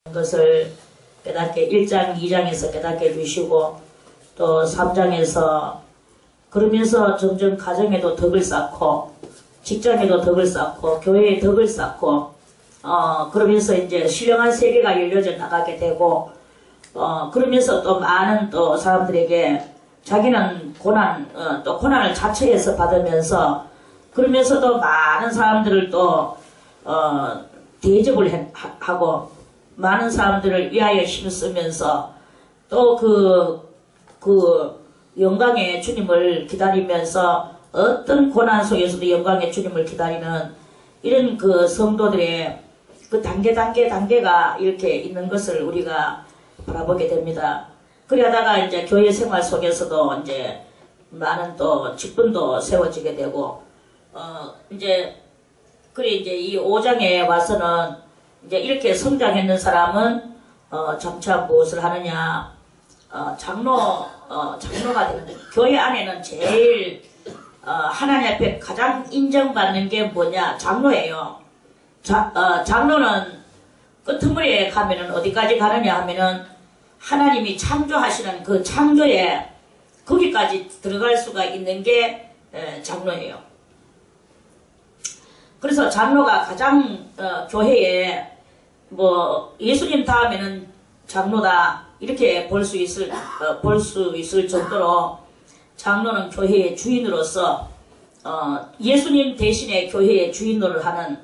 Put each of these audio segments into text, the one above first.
것을 깨닫게 1장, 2장에서 깨닫게 해주시고 또 3장에서 그러면서 점점 가정에도 덕을 쌓고 직장에도 덕을 쌓고 교회에 덕을 쌓고 그러면서 이제 신령한 세계가 열려져 나가게 되고 그러면서 또 많은 또 사람들에게 자기는 또 고난을 자처해서 받으면서 그러면서도 많은 사람들을 또 대접을 하고 많은 사람들을 위하여 힘쓰면서 또 그 영광의 주님을 기다리면서 어떤 고난 속에서도 영광의 주님을 기다리는 이런 그 성도들의 그 단계가 이렇게 있는 것을 우리가 바라보게 됩니다. 그러다가 이제 교회 생활 속에서도 이제 많은 또 직분도 세워지게 되고 이제 이 5장에 와서는 이제 이렇게 성장했는 사람은 점차 무엇을 하느냐 장로가 되는데 교회 안에는 제일 하나님 앞에 가장 인정받는 게 뭐냐 장로예요. 장로는 끄트머리에 가면은 어디까지 가느냐 하면은 하나님이 창조하시는 그 창조에 거기까지 들어갈 수가 있는 게 장로예요. 그래서 장로가 가장 교회에 뭐 예수님 다음에는 장로다 이렇게 볼 수 있을 정도로 장로는 교회의 주인으로서 예수님 대신에 교회의 주인으로 하는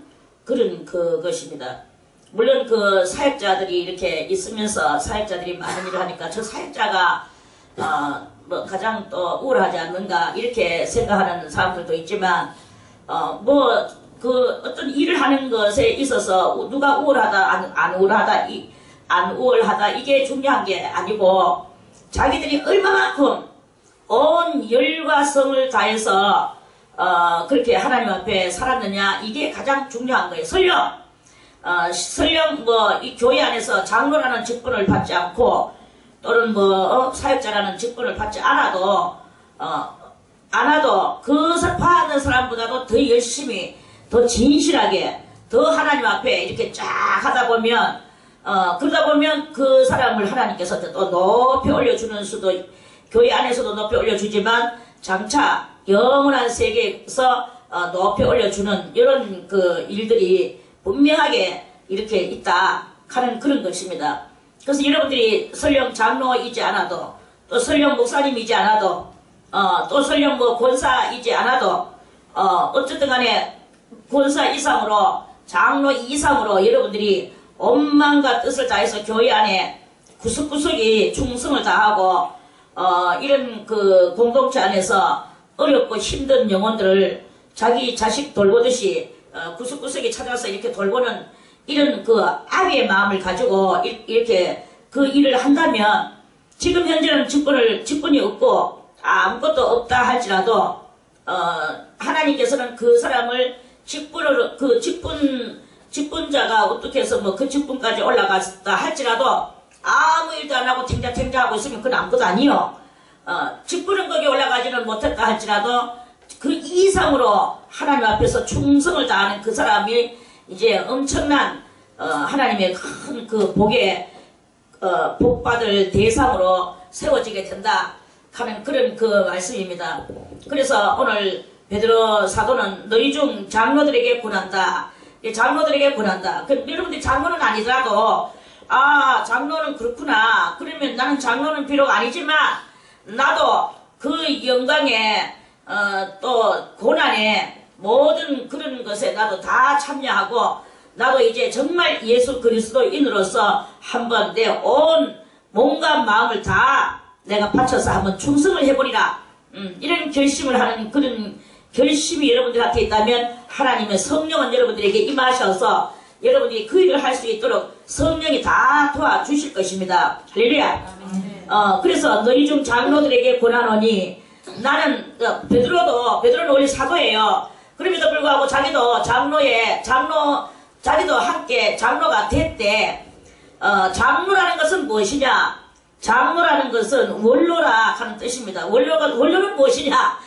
그런 그것입니다. 물론 그 사역자들이 이렇게 있으면서 사역자들이 많은 일을 하니까 저 사역자가 뭐 가장 또 우월하지 않는가 이렇게 생각하는 사람들도 있지만 그 어떤 일을 하는 것에 있어서 누가 우월하다 안 우월하다 이게 중요한 게 아니고 자기들이 얼마만큼 온 열과 성을 다해서 그렇게 하나님 앞에 살았느냐 이게 가장 중요한 거예요. 설령 이 교회 안에서 장로라는 직분을 받지 않고 또는 사역자라는 직분을 받지 않아도 그 받는 사람보다도 더 열심히 더 진실하게 더 하나님 앞에 이렇게 쫙 하다 보면 그러다 보면 그 사람을 하나님께서 또 높이 올려주는 수도 교회 안에서도 높이 올려주지만 장차 영원한 세계에서 높이 올려주는 이런 그 일들이 분명하게 이렇게 있다 하는 그런 것입니다. 그래서 여러분들이 설령 장로이지 않아도 또 설령 목사님이지 않아도 또 설령 권사이지 않아도 어쨌든 간에 권사 이상으로 장로 이상으로 여러분들이 온마음과 뜻을 다해서 교회 안에 구석구석이 충성을 다하고 이런 그 공동체 안에서 어렵고 힘든 영혼들을 자기 자식 돌보듯이 구석구석이 찾아서 이렇게 돌보는 이런 그 아비의 마음을 가지고 이렇게 그 일을 한다면 지금 현재는 직분이 없고 아무것도 없다 할지라도 하나님께서는 그 사람을 직분자가 어떻게 해서 그 직분까지 올라갔다 할지라도 아무 일도 안 하고 탱자탱자하고 있으면 그건 아무것도 아니요. 직분은 거기 올라가지는 못했다 할지라도 그 이상으로 하나님 앞에서 충성을 다하는 그 사람이 이제 엄청난 하나님의 큰 그 복받을 대상으로 세워지게 된다 하는 그런 그 말씀입니다. 그래서 오늘 베드로 사도는 너희 중 장로들에게 권한다. 장로들에게 권한다. 여러분들이 장로는 아니더라도 장로는 그렇구나. 그러면 나는 장로는 비록 아니지만 나도 그 영광에 또 고난에 모든 그런 것에 나도 다 참여하고 나도 이제 정말 예수 그리스도인으로서 한번 내 온 몸과 마음을 다 내가 바쳐서 한번 충성을 해보리라. 이런 결심을 하는 그런 결심이 여러분들한테 있다면 하나님의 성령은 여러분들에게 임하셔서 여러분들이 그 일을 할 수 있도록 성령이 다 도와주실 것입니다. 할렐루야. 그래서 너희 중 장로들에게 권하노니 나는 베드로는 원래 사도예요. 그럼에도 불구하고 자기도 자기도 함께 장로가 됐대. 장로라는 것은 무엇이냐? 장로라는 것은 원로라 하는 뜻입니다. 원로는 무엇이냐?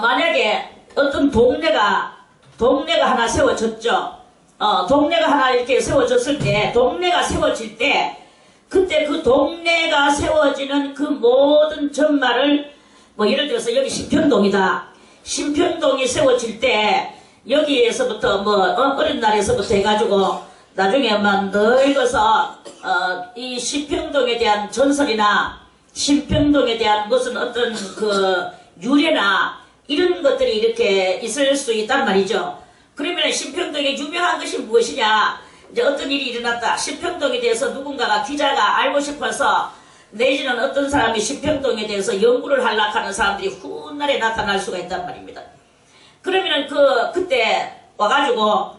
만약에 어떤 동네가 하나 세워졌죠. 동네가 하나 이렇게 세워졌을 때, 동네가 세워질 때, 그때 그 동네가 세워지는 그 모든 전말을, 뭐 예를 들어서 여기 신평동이다. 신평동이 세워질 때, 여기에서부터 어린 날에서부터 해가지고, 나중에 막 늙어서, 이 신평동에 대한 전설이나, 신평동에 대한 무슨 어떤 그 유래나, 이런 것들이 이렇게 있을 수 있단 말이죠. 그러면 신평동에 유명한 것이 무엇이냐? 이제 어떤 일이 일어났다. 신평동에 대해서 누군가가 기자가 알고 싶어서 내지는 어떤 사람이 신평동에 대해서 연구를 하려고 하는 사람들이 훗날에 나타날 수가 있단 말입니다. 그러면은 그때 와가지고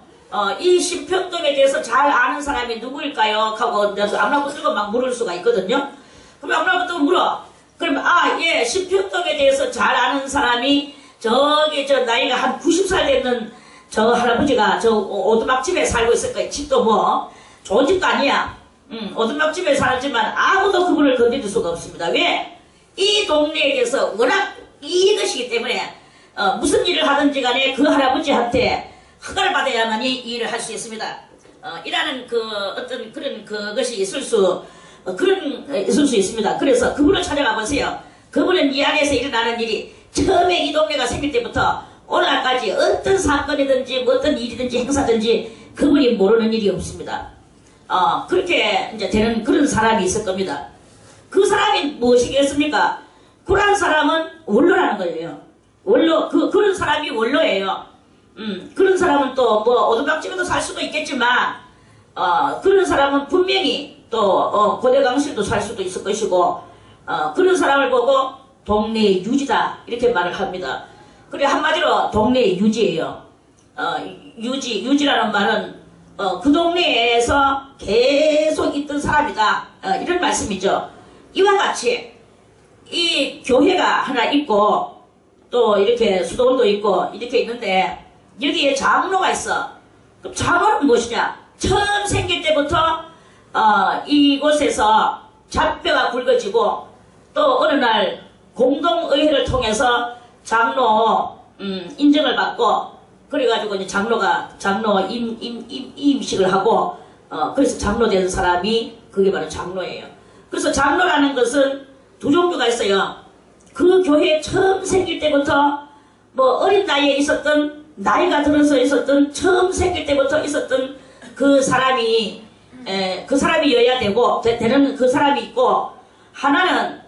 이 신평동에 대해서 잘 아는 사람이 누구일까요? 하고 아무나부터 막 물을 수가 있거든요. 그러면 아무나부터 물어. 그러면 예, 신평동에 대해서 잘 아는 사람이 저기 나이가 한 90살 되는 저 할아버지가 저 오두막집에 살고 있을 거예요. 집도 뭐 좋은 집도 아니야. 오두막집에 살지만 아무도 그분을 건드릴 수가 없습니다. 왜? 이 동네에 대해서 워낙 이것이기 때문에 무슨 일을 하든지 간에 그 할아버지한테 허가를 받아야만이 이 일을 할 수 있습니다. 이라는 그 어떤 그런 그것이 있을 수 있습니다. 그래서 그분을 찾아가 보세요. 그분은 이 안에서 일어나는 일이 처음에 이 동네가 생길 때부터 오늘날까지 어떤 사건이든지 뭐 어떤 일이든지 행사든지 그분이 모르는 일이 없습니다. 그렇게 이제 되는 그런 사람이 있을 겁니다. 그 사람이 무엇이겠습니까? 그런 사람은 원로라는 거예요. 원로, 그런 사람이 원로예요. 그런 사람은 또 뭐 오두막집에도 살 수도 있겠지만 그런 사람은 분명히 또 고대강실도 살 수도 있을 것이고 그런 사람을 보고 동네의 유지다 이렇게 말을 합니다. 그래 한마디로 동네의 유지예요. 유지라는 말은 그 동네에서 계속 있던 사람이다 이런 말씀이죠. 이와 같이 이 교회가 하나 있고 또 이렇게 수도원도 있고 이렇게 있는데 여기에 장로가 있어. 그럼 장로는 무엇이냐? 처음 생길 때부터 이곳에서 잡뼈가 굵어지고 또 어느 날 공동의회를 통해서 장로 인정을 받고 그래가지고 이제 장로 임식을 하고 그래서 장로 된 사람이 그게 바로 장로예요. 그래서 장로라는 것은 두 종류가 있어요. 그 교회 처음 생길 때부터 뭐 어린 나이에 있었던 나이가 들어서 있었던 처음 생길 때부터 있었던 그 사람이어야 되는 그 사람이 있고 하나는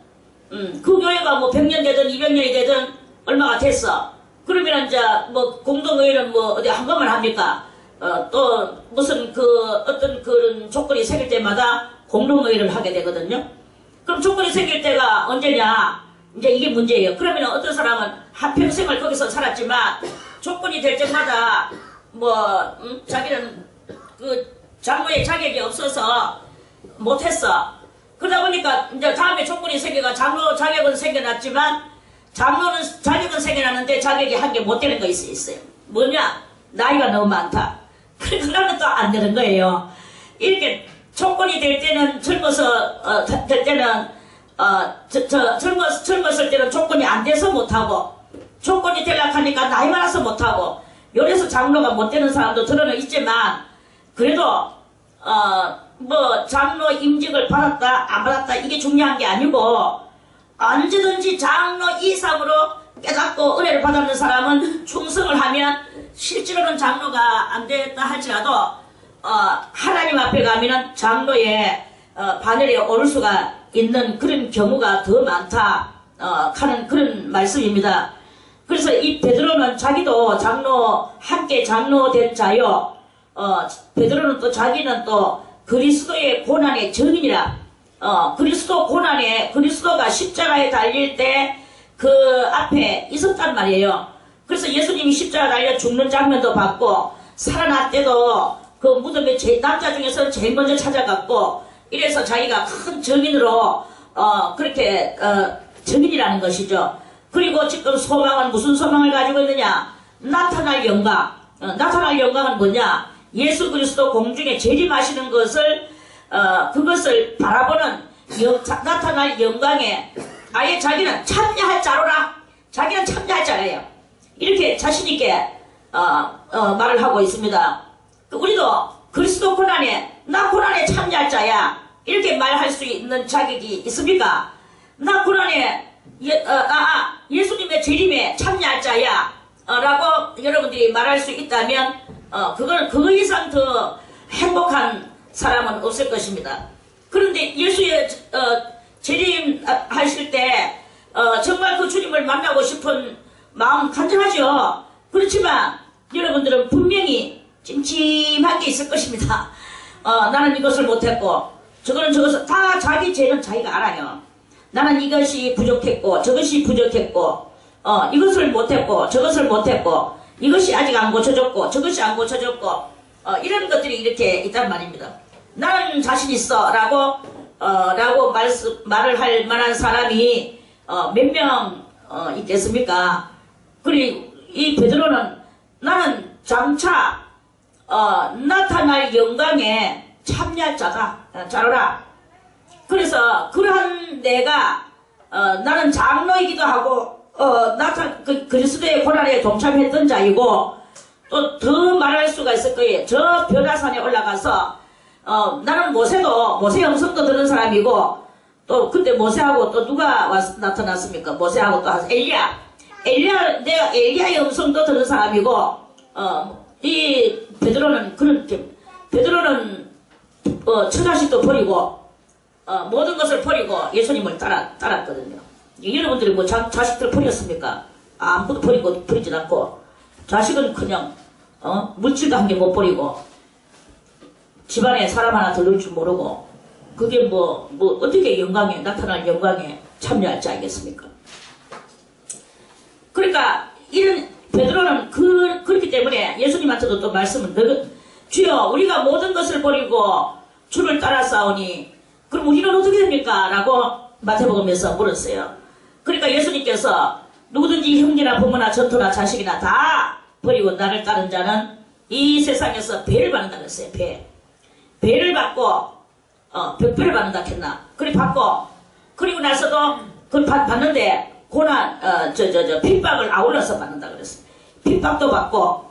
그 교회가 뭐 100년 되든 200년이 되든 얼마가 됐어. 그러면 이제 뭐 공동의회는 뭐 어디 한 번만 합니까? 또 무슨 어떤 그런 조건이 생길 때마다 공동의회를 하게 되거든요. 그럼 조건이 생길 때가 언제냐? 이제 이게 문제예요. 그러면 어떤 사람은 한평생을 거기서 살았지만 조건이 될 때마다 자기는 그 장로의 자격이 없어서 못했어. 그러다 보니까 이제 다음에 조건이 생겨가 장로 자격은 생겨났지만 장로는 자격은 생겨났는데 자격이 한 개 못 되는 거 있어요. 뭐냐? 나이가 너무 많다. 그러면 또 안 되는 거예요. 이렇게 조건이 될 때는 젊어서 될 때는 젊었을 때는 조건이 안 돼서 못하고 조건이 되려고 하니까 나이 많아서 못하고 요래서 장로가 못 되는 사람도 들어는 있지만 그래도 뭐 장로 임직을 받았다 안 받았다 이게 중요한 게 아니고 언제든지 장로 이상으로 깨닫고 은혜를 받았는 사람은 충성을 하면 실제로는 장로가 안 됐다 할지라도 하나님 앞에 가면은 장로의 반열에 오를 수가 있는 그런 경우가 더 많다 하는 그런 말씀입니다. 그래서 이 베드로는 자기도 함께 장로 된 자요. 베드로는 또 자기는 또 그리스도의 고난의 증인이라. 그리스도가 십자가에 달릴 때 그 앞에 있었단 말이에요. 그래서 예수님이 십자가 달려 죽는 장면도 봤고 살아날 때도 그 무덤에 남자 중에서 제일 먼저 찾아갔고 이래서 자기가 큰 증인으로 그렇게 증인이라는 것이죠. 그리고 지금 소망은 무슨 소망을 가지고 있느냐? 나타날 영광. 나타날 영광은 뭐냐? 예수 그리스도 공중에 재림하시는 것을 그것을 바라보는 나타날 영광에 아예 자기는 참여할 자로라. 자기는 참여할 자예요. 이렇게 자신있게 말을 하고 있습니다. 우리도 그리스도 고난에 나 고난에 참여할 자야 이렇게 말할 수 있는 자격이 있습니까? 나 고난에 예수님의 재림에 참여할 자야 라고 여러분들이 말할 수 있다면 그걸 그 이상 더 행복한 사람은 없을 것입니다. 그런데 예수의 재림하실 때 정말 그 주님을 만나고 싶은 마음 간절하죠. 그렇지만 여러분들은 분명히 찜찜한 게 있을 것입니다. 나는 이것을 못했고 저거는 저것을 다 자기 죄는 자기가 알아요. 나는 이것이 부족했고 저것이 부족했고 이것을 못했고 저것을 못했고 이것이 아직 안 고쳐졌고 저것이 안 고쳐졌고 이런 것들이 이렇게 있단 말입니다. 나는 자신 있어 라고 말을 할 만한 사람이 몇 명 있겠습니까? 그리고 이 베드로는 나는 장차 나타날 영광에 참여할 자다. 자로라. 그래서 그러한 내가 나는 장로이기도 하고 그리스도의 고난에 동참했던 자이고 또 더 말할 수가 있을 거예요. 저 변화산에 올라가서 나는 모세 음성도 들은 사람이고 또 그때 모세하고 또 누가 나타났습니까? 모세하고 또 내가 엘리야의 음성도 들은 사람이고 이 베드로는 처자식도 버리고 모든 것을 버리고 예수님을 따랐거든요. 여러분들이 뭐 자식들 버렸습니까? 아무것도 버리진 않고 자식은 그냥 물질도 한 개 못 버리고 집안에 사람 하나 더 넣을 줄 모르고 그게 뭐 어떻게 나타날 영광에 참여할 지 알겠습니까? 그러니까 이런 베드로는 그렇기 때문에 예수님한테도 또 말씀을 주여 우리가 모든 것을 버리고 주를 따라 싸우니 그럼 우리는 어떻게 됩니까? 라고 마태복음에서 물었어요. 그러니까 예수님께서 누구든지 형제나 부모나 전토나 자식이나 다 버리고 나를 따른 자는 이 세상에서 배를 받는다 그랬어요. 배를 받고 벽배를 받는다 했나? 그리고 나서도 그걸 받는데 고난 핍박을 아울러서 받는다 그랬어요. 핍박도 받고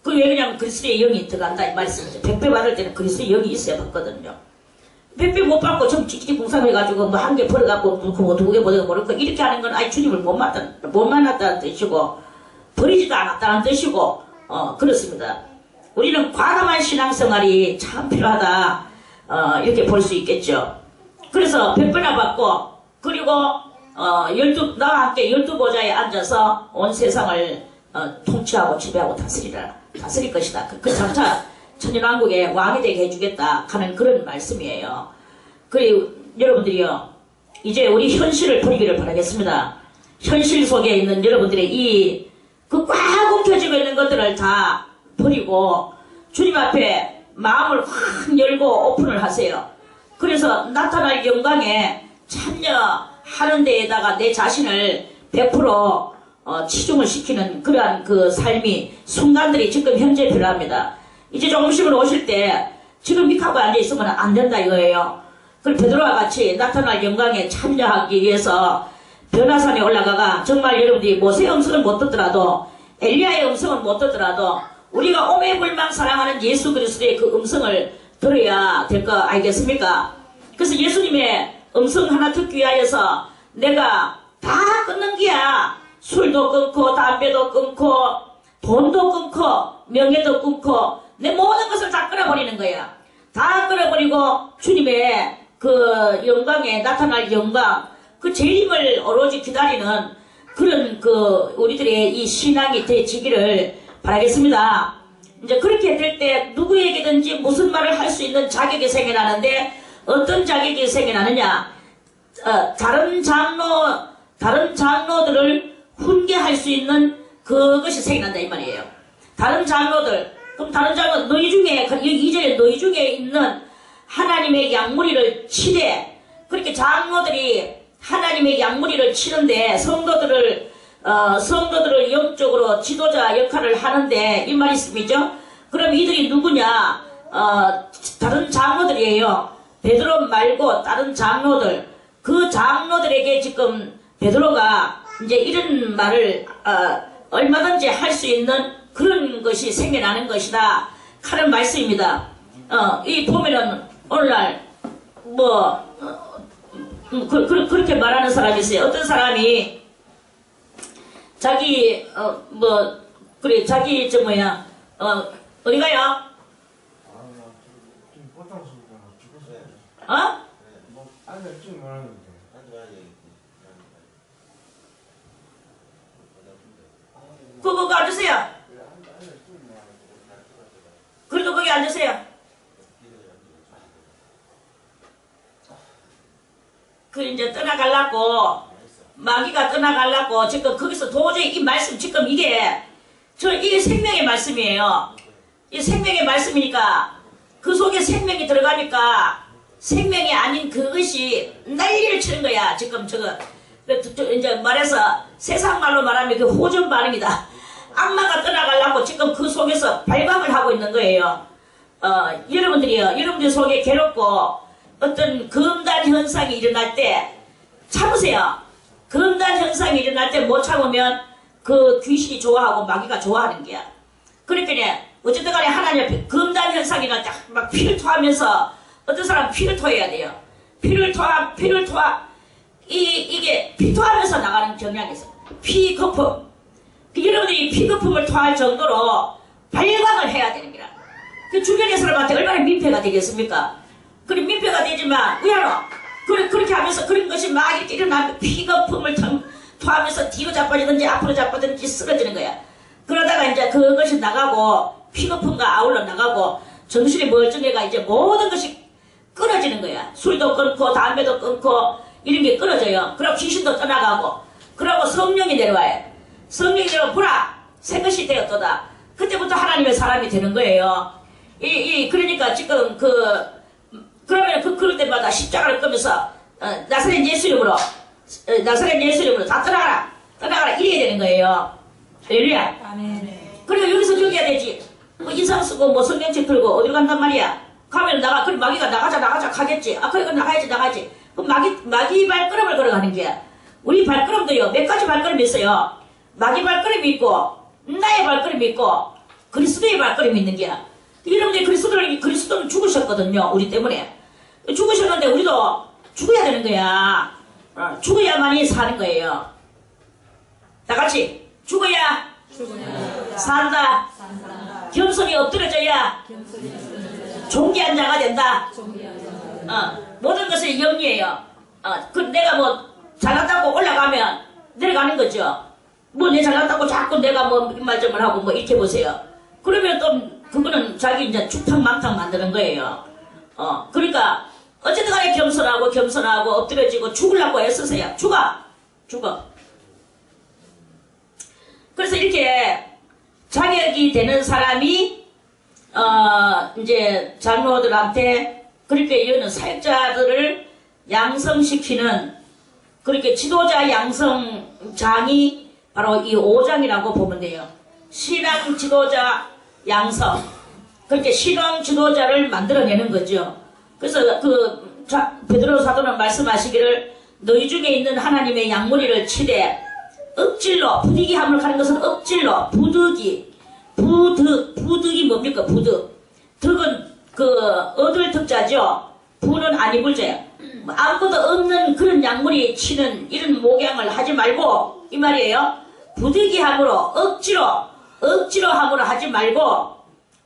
왜 그러냐면 그리스도의 영이 들어간다 이 말씀이죠. 벽배 받을 때는 그리스도의 영이 있어야 받거든요. 벽배 못 받고 좀 찌찌 궁상해가지고 뭐 한 개 버려갖고 뭐 두 개 버려갖고 이렇게 하는 건 주님을 못 만났다는 뜻이고 버리지도 않았다는 뜻이고 그렇습니다. 우리는 과감한 신앙생활이 참 필요하다 이렇게 볼 수 있겠죠. 그래서 벽배나 받고 그리고 나와 함께 12보좌에 앉아서 온 세상을 통치하고 지배하고 다스릴 것이다. 그 장차 천년왕국의 왕이 되게 해주겠다 하는 그런 말씀이에요. 그리고 여러분들이요 이제 우리 현실을 버리기를 바라겠습니다. 현실 속에 있는 여러분들의 꽉 움켜쥐고 있는 것들을 다 버리고 주님 앞에 마음을 확 열고 오픈을 하세요. 그래서 나타날 영광에 참여하는 데에다가 내 자신을 100% 치중을 시키는 그러한 그 삶이 순간들이 지금 현재 필요합니다. 이제 조금씩은 오실 때 지금 믹하고 앉아있으면 안 된다 이거예요. 그리고 베드로와 같이 나타날 영광에 참여하기 위해서 변화산에 올라가가 정말 여러분들이 모세의 음성을 못 듣더라도 엘리야의 음성을 못 듣더라도 우리가 오매불망 사랑하는 예수 그리스도의 그 음성을 들어야 될 거 알겠습니까? 그래서 예수님의 음성 하나 듣기 위하여서 내가 다 끊는 게야. 술도 끊고 담배도 끊고 돈도 끊고 명예도 끊고 내 모든 것을 다 끊어버리는 거야. 다 끊어버리고 주님의 그 영광에 나타날 영광 그 재림을 오로지 기다리는 그런 우리들의 이 신앙이 되지기를 바라겠습니다. 이제 그렇게 될 때 누구에게든지 무슨 말을 할 수 있는 자격이 생겨나는데 어떤 자격이 생겨나느냐? 다른 장로들을 훈계할 수 있는 그것이 생겨난다 이 말이에요. 다른 장로들, 그럼 다른 장로 너희 중에 이전에 너희 중에 있는 하나님의 양무리를 치되 그렇게 장로들이 하나님의 양무리를 치는데 성도들을 영적으로 지도자 역할을 하는데 이 말씀이죠. 그럼 이들이 누구냐? 다른 장로들이에요. 베드로 말고 다른 장로들. 그 장로들에게 지금 베드로가 이제 이런 말을 얼마든지 할 수 있는 그런 것이 생겨나는 것이다. 하는 말씀입니다. 이 보면은 오늘날 그렇게 말하는 사람이 있어요. 어떤 사람이 자기 그래 자기 어디 가요? 그거 앉으세요. 그래도 거기 앉으세요. 그 이제 떠나가려고 마귀가 떠나가려고 지금 거기서 도저히 이 말씀 지금 이게 생명의 말씀이에요. 이 생명의 말씀이니까 그 속에 생명이 들어가니까 생명이 아닌 그것이 난리를 치는 거야. 지금 저거 이제 말해서 세상 말로 말하면 그 호전 반응이다. 악마가 떠나가려고 지금 그 속에서 발광을 하고 있는 거예요. 여러분들 속에 괴롭고 어떤 금단 현상이 일어날 때 참으세요. 금단 현상이 일어날 때 못 참으면 그 귀신이 좋아하고 마귀가 좋아하는 게야. 그러니까 어쨌든 간에 하나님 앞에 금단 현상이 날 때 막 피를 토하면서 어떤 사람 피를 토해야 돼요. 피를 토하 이게 피 토하면서 나가는 경향이 있어요. 피 거품. 여러분들이 피 거품을 토할 정도로 발광을 해야 되는 거라. 그 주변의 사람한테 얼마나 민폐가 되겠습니까? 그래 민폐가 되지만 왜하노? 그렇게 하면서 그런 것이 막 이렇게 일어나면 피 거품을 토하면서 뒤로 자빠지든지 앞으로 자빠지든지 쓰러지는 거야. 그러다가 이제 그것이 나가고 피 거품과 아울러 나가고 정신이 멀쩡해가 이제 모든 것이 끊어지는 거야. 술도 끊고 담배도 끊고 이런 게 끊어져요. 그리고 귀신도 떠나가고 그러고 성령이 내려와요. 성령이 내려와 보라 새것이 되었도다. 그때부터 하나님의 사람이 되는 거예요. 그러니까 지금 그러면 그럴 때마다 십자가를 끄면서 나사렛 예수 이름으로 다 떠나가라 이래야 되는 거예요. 할렐루야. 아멘. 그리고 여기서 저기 해야 되지. 인상 쓰고 뭐 성경책 들고 어디로 간단 말이야. 가면 그럼 마귀가 나가자 가겠지. 그래 나가야지. 그럼 마귀 발걸음을 걸어가는 게야. 우리 발걸음도요 몇 가지 발걸음이 있어요. 마귀 발걸음이 있고 나의 발걸음이 있고 그리스도의 발걸음이 있는 게야. 여러분들이 그리스도는 죽으셨거든요. 우리 때문에 죽으셨는데 우리도 죽어야 되는 거야. 죽어야만이 사는 거예요. 다 같이 죽어야 산다. 겸손히 엎드려져야 존귀한 자가 된다. 모든 것이 영리해요. 내가 뭐 잘났다고 올라가면 내려가는 거죠. 내 잘났다고 자꾸 내가 말점을 하고 이렇게 보세요. 그러면 또 그거는 자기 이제 죽탕망탕 만드는 거예요. 그러니까 어쨌든 간에 겸손하고 엎드려지고 죽으려고 애쓰세요. 죽어. 그래서 이렇게 자격이 되는 사람이 이제 장로들한테 그렇게 이런 사역자들을 양성시키는 그렇게 지도자 양성장이 바로 이 5장이라고 보면 돼요. 신앙 지도자 양성. 그렇게 신앙 지도자를 만들어내는 거죠. 그래서 베드로 사도는 말씀하시기를 너희 중에 있는 하나님의 양무리를 치되 억질로 부득이 함을 하는 것은 억질로 부득이 뭡니까? 득은 얻을 득자죠. 부는 아니불자예요. 아무것도 없는 그런 약물이 치는 이런 목양을 하지 말고 이 말이에요. 부득이 함으로 억지로 함으로 하지 말고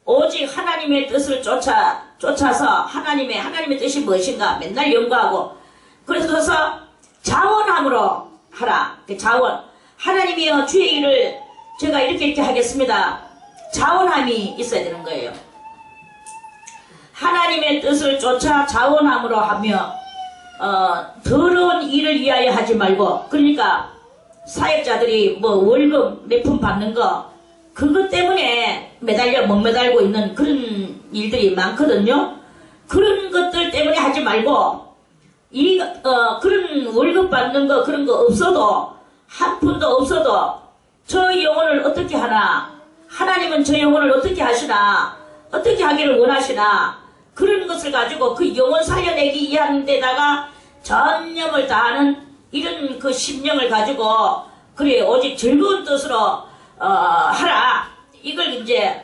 오직 하나님의 뜻을 쫓아서 하나님의 뜻이 무엇인가 맨날 연구하고 그래서 자원함으로 하라. 자원. 하나님이여 주의 일을 제가 이렇게 하겠습니다. 자원함이 있어야 되는 거예요. 하나님의 뜻을 쫓아 자원함으로 하며 더러운 일을 위하여 하지 말고 그러니까 사역자들이 월급 몇 푼 받는 거 그것 때문에 목매달고 있는 그런 일들이 많거든요. 그런 것들 때문에 하지 말고 그런 월급 받는 거 그런 거 없어도 한 푼도 없어도 저 영혼을 어떻게 하나 하나님은 저 영혼을 어떻게 하시나 어떻게 하기를 원하시나 그런 것을 가지고 그 영혼 살려내기 위한 데다가 전념을 다하는 이런 그 심령을 가지고 그래 오직 즐거운 뜻으로 하라. 이걸 이제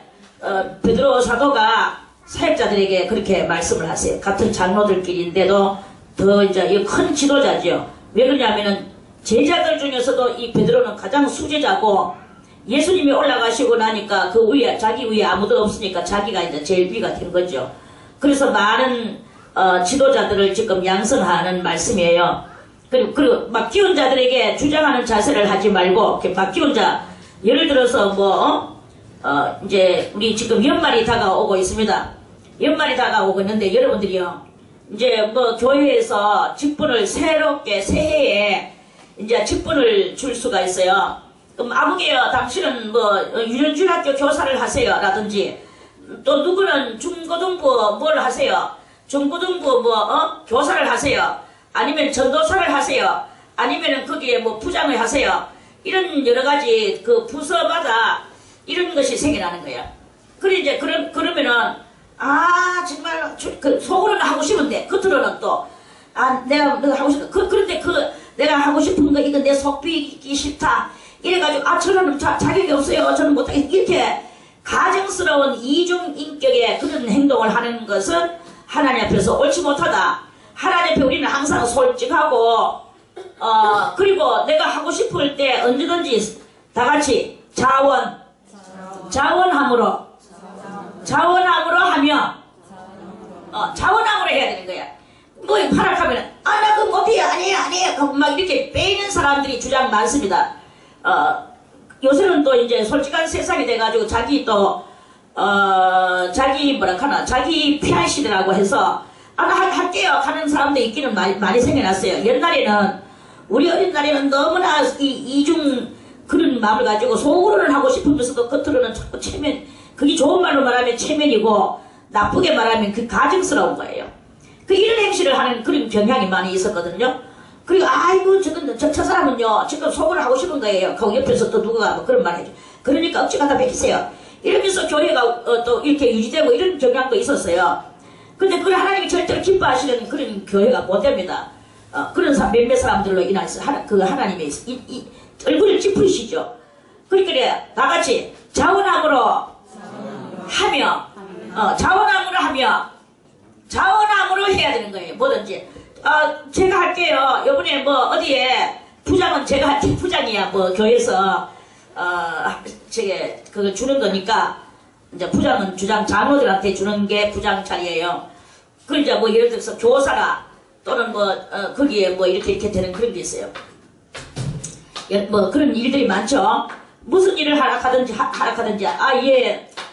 베드로 사도가 사역자들에게 그렇게 말씀을 하세요. 같은 장로들끼리인데도 더 이제 큰 지도자죠. 왜 그러냐면은 제자들 중에서도 이 베드로는 가장 수제자고 예수님이 올라가시고 나니까 그 위에 자기 위에 아무도 없으니까 자기가 이제 제일 위가 된 거죠. 그래서 많은 지도자들을 지금 양성하는 말씀이에요. 그리고 맡기운 자들에게 주장하는 자세를 하지 말고 맡기운 자 예를 들어서 이제 우리 지금 연말이 다가오고 있습니다. 연말이 다가오고 있는데 여러분들이요 이제 교회에서 직분을 새롭게 새해에 이제 직분을 줄 수가 있어요. 그럼 아무개요 당신은 유년중학교 교사를 하세요 라든지 또 누구는 중고등부 뭘 하세요. 중고등부 교사를 하세요. 아니면 전도사를 하세요. 아니면은 거기에 부장을 하세요. 이런 여러가지 그 부서마다 이런 것이 생겨나는 거예요. 그래 이제 그러면은 정말 속으로는 하고 싶은데 겉으로는 또 내가 하고 싶다. 그런데 내가 하고 싶은 거 이거 내 속 비기 싫다. 이래가지고 저는 자격이 없어요. 저는 못하겠다. 이렇게 가증스러운 이중인격의 그런 행동을 하는 것은 하나님 앞에서 옳지 못하다. 하나님 앞에 우리는 항상 솔직하고 그리고 내가 하고 싶을 때 언제든지 다 같이 자원함으로 하며 자원함으로 해야 되는 거야. 파락하면 나 그거 못해요. 아니에요. 막 이렇게 빼는 사람들이 주장 많습니다. 요새는 또 이제 솔직한 세상이 돼가지고 자기 피한 시대라고 해서 나 할게요 하는 사람도 있기는 많이 생겨났어요. 옛날에는 우리 어린 날에는 너무나 이중 그런 마음을 가지고 속으로는 하고 싶으면서도 겉으로는 자꾸 그게 좋은 말로 말하면 체면이고 나쁘게 말하면 그 가증스러운 거예요. 이런 행실을 하는 그런 경향이 많이 있었거든요. 그리고 저 사람은요 지금 속으로 하고 싶은 거예요. 그 옆에서 또 누가 그런 말 해줘. 그러니까 억지 갖다 베끼세요. 이러면서 교회가 또 이렇게 유지되고 이런 경향도 있었어요. 근데 그걸 하나님이 절대로 기뻐하시는 그런 교회가 못 됩니다. 그런 몇몇 사람들로 인해서 하나님의 얼굴을 찌푸리시죠. 그러니까 다 같이 자원함으로 해야 되는 거예요. 뭐든지. 제가 할게요. 요번에 어디에 부장은 제가 할게. 부장이야. 교회에서 그거 주는 거니까 이제 부장은 장로들한테 주는 게 부장 자리예요. 그 이제 예를 들어서 교사가 또는 거기에 이렇게 되는 그런 게 있어요. 그런 일들이 많죠. 무슨 일을 하라카든지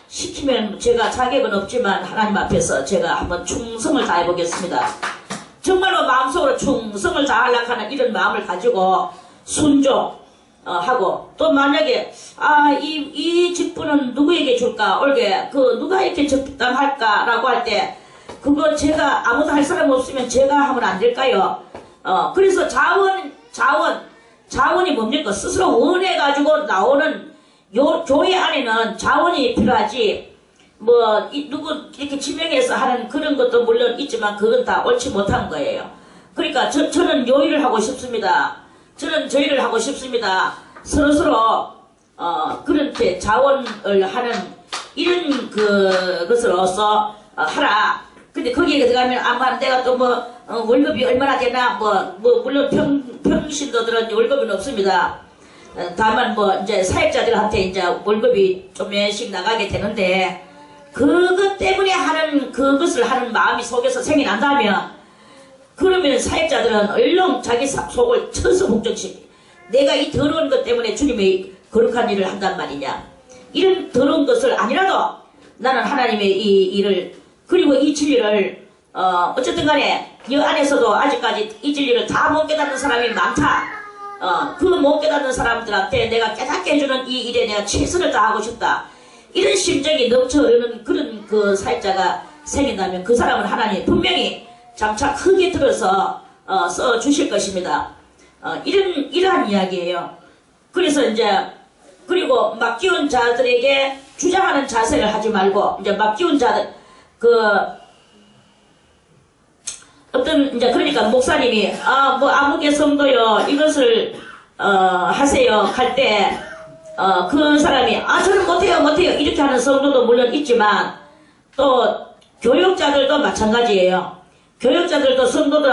시키면 제가 자격은 없지만 하나님 앞에서 제가 한번 충성을 다해보겠습니다. 정말로 마음속으로 충성을 다하려고 하는 이런 마음을 가지고 순종하고 또 만약에 이 직분은 누구에게 줄까 올게 누가 이렇게 적당할까라고 할 때 그거 제가 아무도 할 사람 없으면 제가 하면 안 될까요? 그래서 자원이 뭡니까? 스스로 원해가지고 나오는 교회 안에는 자원이 필요하지 누구 이렇게 지명해서 하는 그런 것도 물론 있지만 그건 다 옳지 못한 거예요. 그러니까 저는 요일을 하고 싶습니다. 저는 저희를 하고 싶습니다. 서로서로 그런 자원을 하는 이런 것으로서 하라. 근데 거기에 들어가면 내가 또 월급이 얼마나 되나 물론 평신도들은 월급은 없습니다. 다만 이제 사역자들한테 이제 월급이 조금씩 나가게 되는데 그것 때문에 그것을 하는 마음이 속에서 생겨난다면 그러면 사역자들은 얼른 자기 속을 천수복종시키 내가 이 더러운 것 때문에 주님의 거룩한 일을 한단 말이냐. 이런 더러운 것을 아니라도 나는 하나님의 이 일을 그리고 이 진리를 어쨌든 간에 이 안에서도 아직까지 이 진리를 다 못 깨닫는 사람이 많다. 그 못 깨닫는 사람들한테 내가 깨닫게 해주는 이 일에 내가 최선을 다하고 싶다. 이런 심정이 넘쳐 흐르는 그런 그 사역자가 생긴다면 그 사람은 하나님이 분명히 장차 크게 들어서 써 주실 것입니다. 이러한 이야기예요. 그래서 이제 그리고 맡기운 자들에게 주장하는 자세를 하지 말고 이제 맡기운 자들 그러니까 목사님이 아무개 성도요 이것을 하세요 할 때 그 사람이 저는 못해요 이렇게 하는 성도도 물론 있지만 또 교육자들도 마찬가지예요. 교육자들도 성도들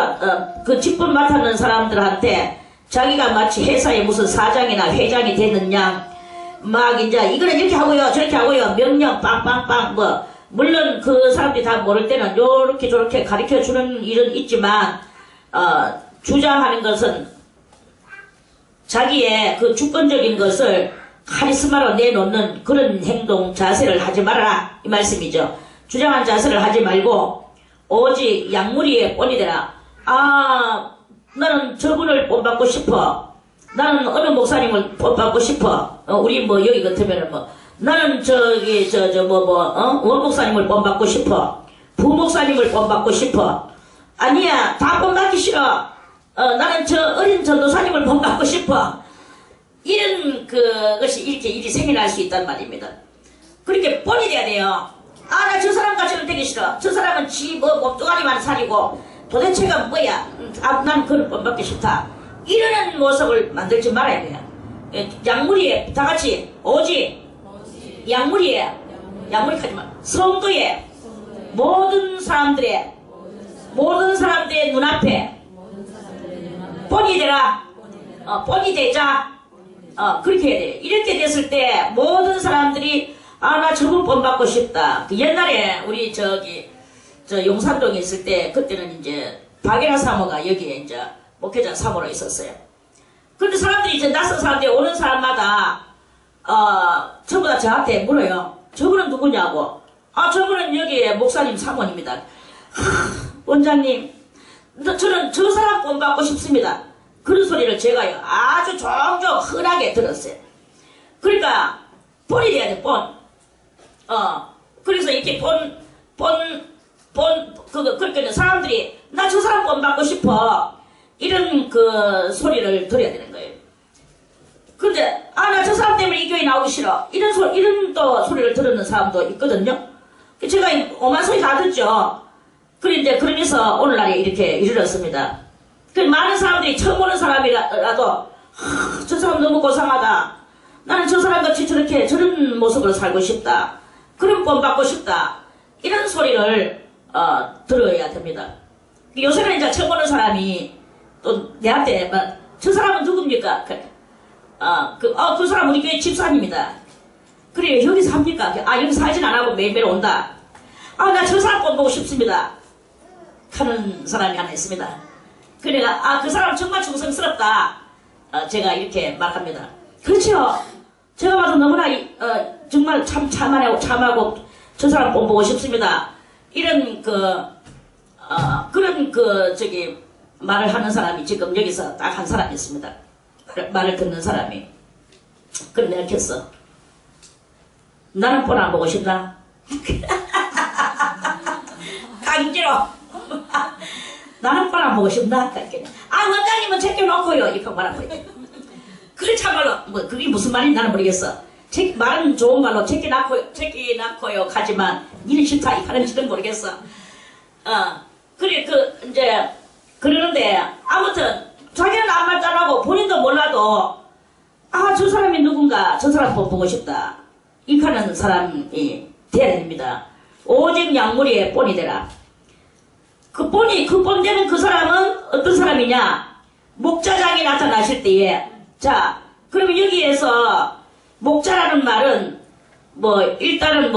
그 직분 맡았는 사람들한테 자기가 마치 회사의 무슨 사장이나 회장이 되는 양 막 이제 이거는 이렇게 하고요 저렇게 하고요 명령 빵빵빵 뭐 물론 그 사람들이 다 모를 때는 요렇게 저렇게 가르쳐 주는 일은 있지만 주장하는 것은 자기의 그 주권적인 것을 카리스마로 내놓는 그런 행동 자세를 하지 말아라 이 말씀이죠. 주장한 자세를 하지 말고 오직 양무리에 본이 되라. 나는 저분을 본받고 싶어. 나는 어느 목사님을 본받고 싶어. 우리 뭐 여기 같으면은 뭐 나는 저기 원 목사님을 본받고 싶어. 부 목사님을 본받고 싶어. 아니야 다 본받기 싫어. 나는 저 어린 전도사님을 본받고 싶어. 이런 것이 이렇게 일이 생겨날 수 있단 말입니다. 그렇게 본이 돼야 돼요. 나 저 사람 같이는 되기 싫어. 저 사람은 몸뚱아리만 살이고 도대체가 뭐야. 난 그걸 본받기 싫다. 이러는 모습을 만들지 말아야 돼요. 양무리에 다같이 오직 양무리에 양무리하지 마. 성도의 모든 사람들의 눈앞에 본이 되라. 본이 되자. 그렇게 해야 돼요. 이렇게 됐을 때 모든 사람들이 나 저분 본받고 싶다. 옛날에 우리 저 용산동에 있을 때 그때는 이제 박예나 사모가 여기에 이제 목회자 사모로 있었어요. 그런데 사람들이 이제 낯선 사람들이 오는 사람마다 전부 다 저한테 물어요. 저분은 누구냐고. 저분은 여기 목사님 사모입니다. 원장님, 저는 저 사람 본받고 싶습니다. 그런 소리를 제가요 아주 종종 흔하게 들었어요. 그러니까 본이 돼야 돼. 본. 그래서 이렇게 그렇게 사람들이 나 저 사람 본받고 싶어. 이런 그 소리를 들어야 되는 거예요. 근데 나 저 사람 때문에 이 교회 나오기 싫어. 이런 또 소리를 들었는 사람도 있거든요. 제가 오만 소리 다 듣죠. 그러면서 오늘날에 이렇게 이르렀습니다. 많은 사람들이 처음 오는 사람이라도 저 사람 너무 고상하다. 나는 저 사람같이 저런 모습으로 살고 싶다. 그런 본받고 싶다. 이런 소리를 들어야 됩니다. 요새는 이제 처음 오는 사람이 또 내한테 저 사람은 누굽니까? 그 사람 우리 교회 집사님이다. 그래 여기 삽니까? 여기 살진 안하고 매일매일 온다. 나 저 사람 본보고 싶습니다. 하는 사람이 하나 있습니다. 그러니까 그 사람 정말 충성스럽다. 제가 이렇게 말합니다. 그렇죠. 제가 봐도 너무나 정말 참하고 저 사람 본보고 싶습니다. 이런 그런 말을 하는 사람이 지금 여기서 딱 한 사람이 있습니다. 말을 듣는 사람이. 그럼 내가 켰어. 나는 본 안 보고 싶나? 강제로. 나는 본 안 보고 싶나? 원장님은 챙겨놓고요. 이렇게 말한 거예요. 그래 참말로 그게 무슨 말인지 나는 모르겠어. 말은 좋은 말로 챙겨놨고요 하지만 니는 싫다 이 하는지는 모르겠어. 그래 이제 그러는데 아무튼 자기는 아무 말도 안 하고 본인도 몰라도 저 사람이 누군가 저 사람 보고 싶다 이 하는 사람이 돼야 됩니다. 오직 양무리에 본이 되라. 그 본 되는 그 사람은 어떤 사람이냐? 목자장이 나타나실 때에 자 그러면 여기에서 목자라는 말은 일단은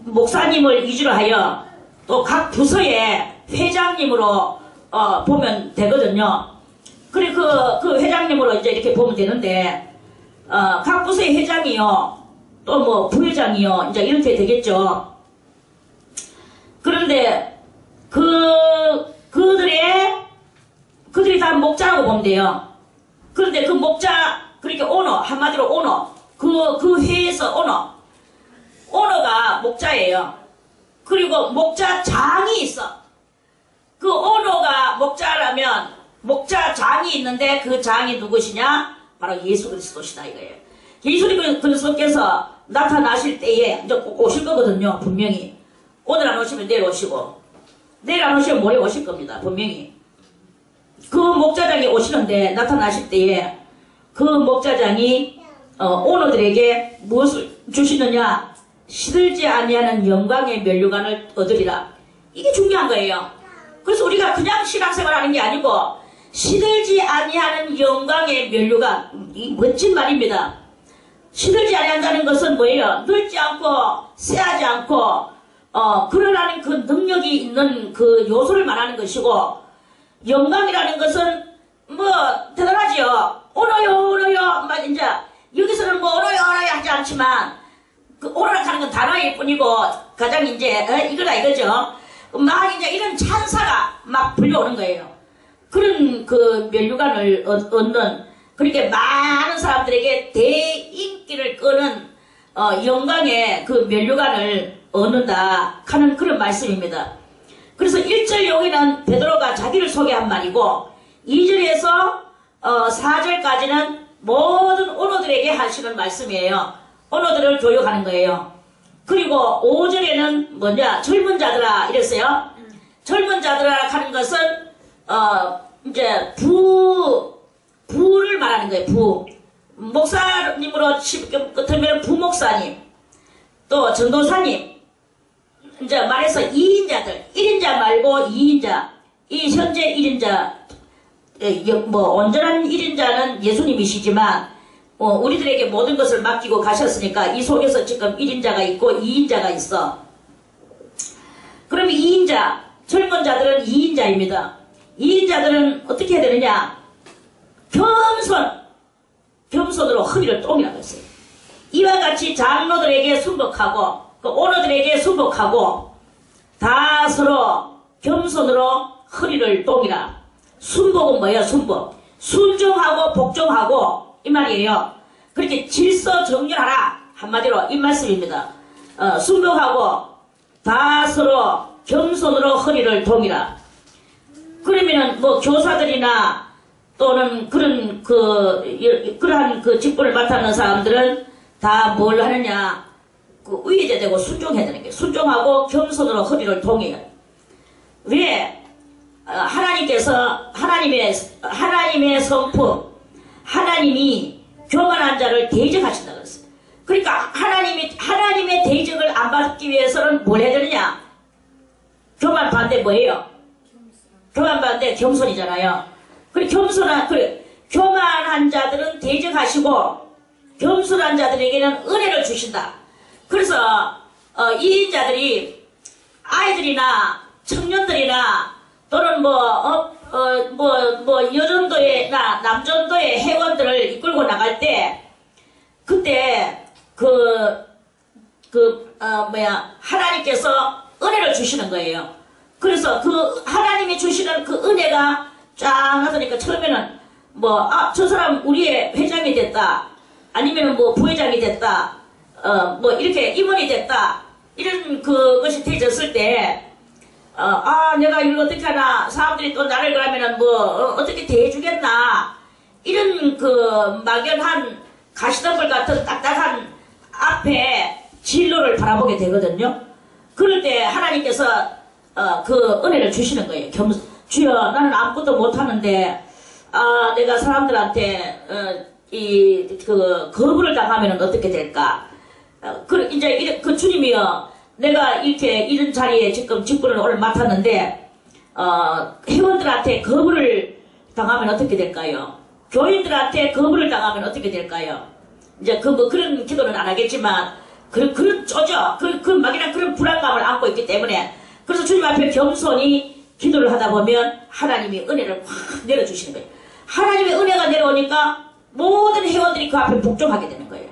목사님을 위주로 하여 또 각 부서의 회장님으로 보면 되거든요. 그래 그 회장님으로 이제 이렇게 보면 되는데 각 부서의 회장이요 또 부회장이요 이제 이렇게 되겠죠. 그런데 그들이 다 목자라고 보면 돼요. 그런데 그 목자 그렇게 오너 한마디로 오너 그 회에서 오너가 목자예요. 그리고 목자장이 있어. 그 오너가 목자라면 목자장이 있는데 그 장이 누구시냐? 바로 예수 그리스도시다 이거예요. 예수 그리스도께서 나타나실 때에 이제 꼭 오실 거거든요. 분명히. 오늘 안 오시면 내일 오시고 내일 안 오시면 모레 오실 겁니다. 분명히. 그 목자장이 오시는데 나타나실 때에 그 목자장이 오너들에게 무엇을 주시느냐? 시들지 아니하는 영광의 면류관을 얻으리라. 이게 중요한 거예요. 그래서 우리가 그냥 신앙생활하는 게 아니고 시들지 아니하는 영광의 면류관, 이 멋진 말입니다. 시들지 아니한다는 것은 뭐예요? 늙지 않고 쎄하지 않고 그러라는 그 능력이 있는 그 요소를 말하는 것이고, 영광이라는 것은 뭐 대단하지요. 오너요 막 이제 여기서는 뭐 오너요 하지 않지만 그 오너라는 건 단어일 뿐이고 가장 이제 이거다 이거죠. 막 이제 이런 찬사가 막 불려오는 거예요. 그런 그 면류관을 얻는, 그렇게 많은 사람들에게 대인기를 끄는 영광의 그 면류관을 얻는다 하는 그런 말씀입니다. 그래서 1절 여기는 베드로가 자기를 소개한 말이고, 2절에서 4절까지는 모든 오너들에게 하시는 말씀이에요. 오너들을 교육하는 거예요. 그리고 5절에는 뭐냐, 젊은 자들아 이랬어요. 젊은 자들아 하는 것은 이제 부를 말하는 거예요. 부. 목사님으로 끝으면 부목사님, 또 전도사님, 이제 말해서 2인자들, 1인자 말고 2인자, 이 현재 1인자, 뭐 온전한 1인자는 예수님이시지만 우리들에게 모든 것을 맡기고 가셨으니까 이 속에서 지금 1인자가 있고 2인자가 있어. 그러면 2인자, 젊은 자들은 2인자입니다. 2인자들은 어떻게 해야 되느냐? 겸손으로 허리를 똥이라고 했어요. 이와 같이 장로들에게 순복하고 그 오너들에게 순복하고 다 서로 겸손으로 허리를 똥이라. 순복은 뭐예요? 순복. 순종하고 복종하고 이 말이에요. 그렇게 질서 정렬하라 한마디로 이 말씀입니다. 순복하고 다 서로 겸손으로 허리를 동이라. 그러면은 뭐 교사들이나 또는 그러한 그 직분을 맡았는 사람들은 다 뭘 하느냐? 그 위대되고 순종해야 되는 게, 순종하고 겸손으로 허리를 동해요. 왜? 하나님께서 하나님의 성품, 하나님이 교만한 자를 대적하신다 그랬어요. 그러니까 하나님의 대적을 안 받기 위해서는 뭘 해야 되느냐? 교만 반대 뭐예요? 교만 반대 겸손이잖아요. 교만한 자들은 대적하시고 겸손한 자들에게는 은혜를 주신다. 그래서 이 인자들이 아이들이나 청년들이나 또는 여전도회나 남전도회 회원들을 이끌고 나갈 때 그때 하나님께서 은혜를 주시는 거예요. 그래서 그 하나님이 주시는 그 은혜가 쫙 나서니까 처음에는 저 사람 우리의 회장이 됐다, 아니면 부회장이 됐다, 이렇게 임원이 됐다, 이런 그것이 되졌을 때 내가 이걸 어떻게 하나, 사람들이 또 나를 그러면은 어떻게 대해주겠나, 이런 그 막연한 가시덤불 같은 딱딱한 앞에 진로를 바라보게 되거든요. 그럴 때 하나님께서 그 은혜를 주시는 거예요. 주여, 나는 아무것도 못하는데 내가 사람들한테 거부를 당하면 어떻게 될까? 이제 그 주님이여, 내가 이런 자리에 지금 직분을 오늘 맡았는데 회원들한테 거부를 당하면 어떻게 될까요? 교인들한테 거부를 당하면 어떻게 될까요? 이제 그런 기도는 안 하겠지만 그런 쪼져, 그 막연한 그런 불안감을 안고 있기 때문에, 그래서 주님 앞에 겸손히 기도를 하다 보면 하나님이 은혜를 확 내려주시는 거예요. 하나님의 은혜가 내려오니까 모든 회원들이 그 앞에 복종하게 되는 거예요.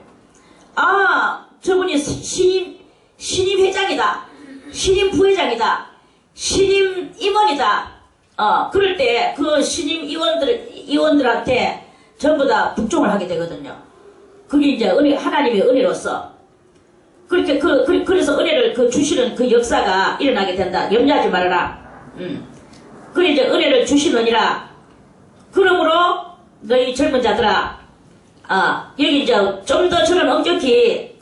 저분이 신임 회장이다, 신임 부회장이다, 신임 임원이다. 그럴 때 그 신임 의원들한테 전부 다 복종을 하게 되거든요. 그게 이제 하나님의 은혜로서 그렇게 그래서 은혜를 주시는 그 역사가 일어나게 된다. 염려하지 말아라. 그래 이제 은혜를 주시느니라. 그러므로 너희 젊은 자들아, 여기 이제 좀 더 저는 엄격히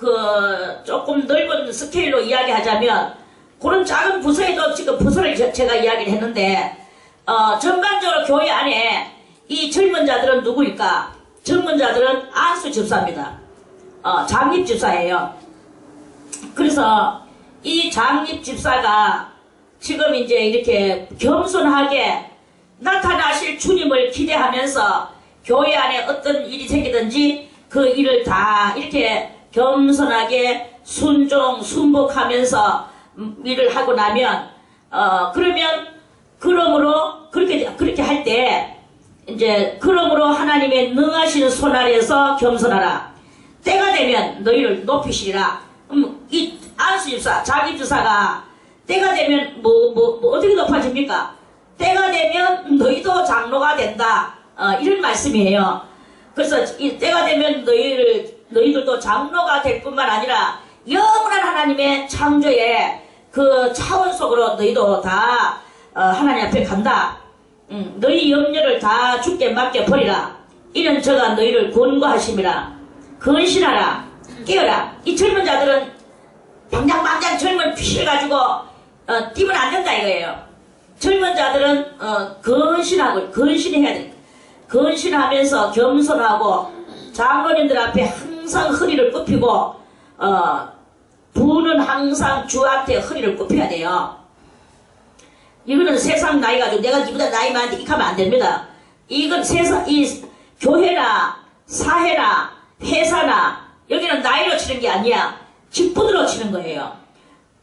조금 넓은 스케일로 이야기하자면, 그런 작은 부서에도 지금 부서를 제가 이야기를 했는데, 전반적으로 교회 안에 이 젊은 자들은 누구일까? 젊은 자들은 안수 집사입니다. 장립집사예요. 그래서 이 장립집사가 지금 이제 이렇게 겸손하게 나타나실 주님을 기대하면서 교회 안에 어떤 일이 생기든지 그 일을 다 이렇게 겸손하게 순종, 순복하면서 일을 하고 나면, 그러므로, 그렇게 할 때, 이제, 그러므로 하나님의 능하신 손 아래에서 겸손하라. 때가 되면 너희를 높이시리라. 이 안수집사, 장립집사가 때가 되면 어떻게 높아집니까? 때가 되면 너희도 장로가 된다. 이런 말씀이에요. 그래서 이 때가 되면 너희들도 장로가 될 뿐만 아니라 영원한 하나님의 창조의 그 차원 속으로 너희도 다 하나님 앞에 간다. 너희 염려를 다 주께 맡겨버리라. 이는 저가 너희를 권고하심이라. 근신하라. 깨어라. 이 젊은 자들은 방장방장 젊은 피를 가지고 뛰면 안 된다 이거예요. 젊은 자들은 근신해야 돼. 근신하면서 겸손하고 장로님들 앞에 항상 허리를 굽히고 부는 항상 주한테 허리를 굽혀야 돼요. 이거는 세상 나이 가지고 내가 니보다 나이 많은데 이렇게 하면 안 됩니다. 이건 이 교회나 사회나 회사나 여기는 나이로 치는 게 아니야. 직분으로 치는 거예요.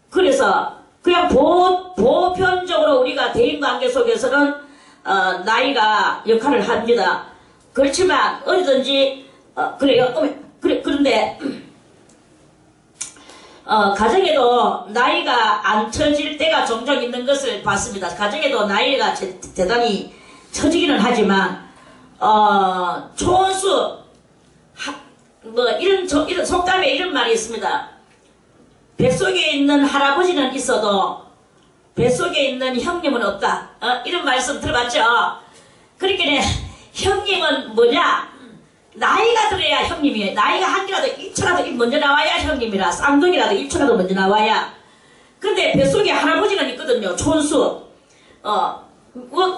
그래서 그냥 보편적으로 우리가 대인관계 속에서는 나이가 역할을 합니다. 그렇지만 어디든지 그래요. 그런데 가정에도 나이가 안 처질 때가 종종 있는 것을 봤습니다. 가정에도 나이가 대단히 처지기는 하지만 초원수 이런 속담에 이런 말이 있습니다. 뱃속에 있는 할아버지는 있어도 뱃속에 있는 형님은 없다. 이런 말씀 들어봤죠? 그러니까 형님은 뭐냐? 나이가 들어야 형님이에요. 나이가 한 개라도 1초라도 먼저 나와야 형님이라. 쌍둥이라도 1초라도 먼저 나와야. 근데 뱃속에 할아버지가 있거든요. 촌수.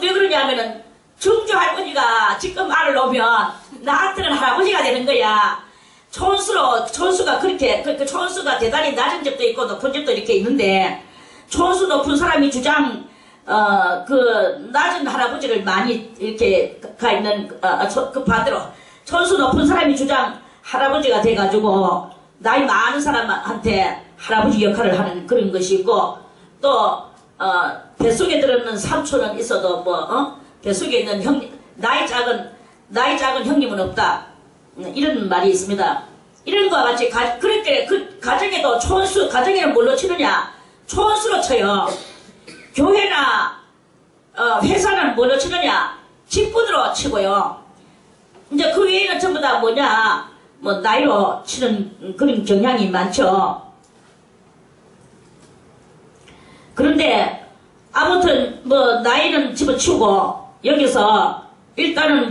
왜 그러냐면은 정주 할머니가 지금 알을 놓으면 나한테는 할아버지가 되는 거야. 촌수가 그렇게 촌수가 대단히 낮은 집도 있고 높은 집도 이렇게 있는데 촌수 높은 사람이 주장 그 낮은 할아버지를 많이 이렇게 가 있는 그 반대로 촌수 높은 사람이 주장 할아버지가 돼가지고 나이 많은 사람한테 할아버지 역할을 하는 그런 것이 있고 또 뱃속에 들어있는 삼촌은 있어도 뱃속에 있는 형님 나이 작은 형님은 없다. 이런 말이 있습니다. 이런 거와 같이 그렇게 그 가정에도 가정에는 뭘로 치느냐? 초원수로 쳐요. 교회나 회사는 뭘로 치느냐? 직분으로 치고요. 이제 그 외에는 전부 다 뭐냐? 나이로 치는 그런 경향이 많죠. 그런데 아무튼 나이는 집어치우고 여기서 일단은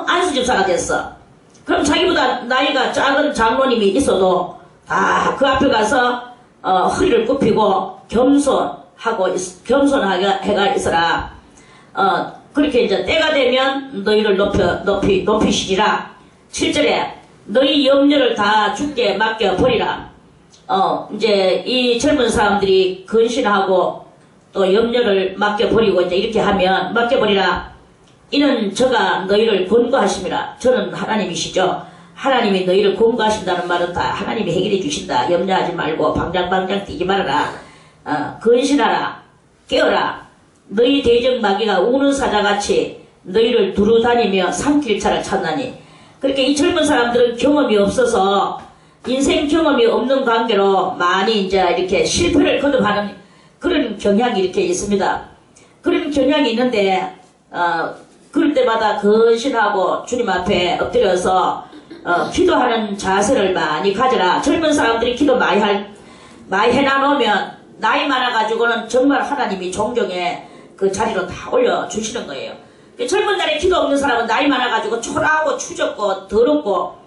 안수집사가 됐어. 그럼 자기보다 나이가 작은 장로님이 있어도 그 앞에 가서 허리를 굽히고 겸손하게 해가 있어라. 그렇게 이제 때가 되면 너희를 높이시리라. 7절에 너희 염려를 다 주께 맡겨버리라. 이제 이 젊은 사람들이 근신하고 또 염려를 맡겨버리고 이제 이렇게 하면 맡겨버리라. 이는 저가 너희를 권고하심이라. 저는 하나님이시죠. 하나님이 너희를 권고하신다는 말은 다 하나님이 해결해 주신다. 염려하지 말고 방장방장 뛰지 말아라. 근신하라. 깨어라. 너희 대적 마귀가 우는 사자같이 너희를 두루 다니며 삼킬 차를 찾나니. 그렇게 이 젊은 사람들은 경험이 없어서 인생 경험이 없는 관계로 많이 이제 이렇게 실패를 거듭하는 그런 경향이 이렇게 있습니다. 그런 경향이 있는데 그럴 때마다 근신하고 주님 앞에 엎드려서 기도하는 자세를 많이 가져라. 젊은 사람들이 기도 많이 해놔놓으면 나이 많아가지고는 정말 하나님이 존경의 그 자리로 다 올려주시는 거예요. 젊은 날에 기도 없는 사람은 나이 많아가지고 초라하고 추적고 더럽고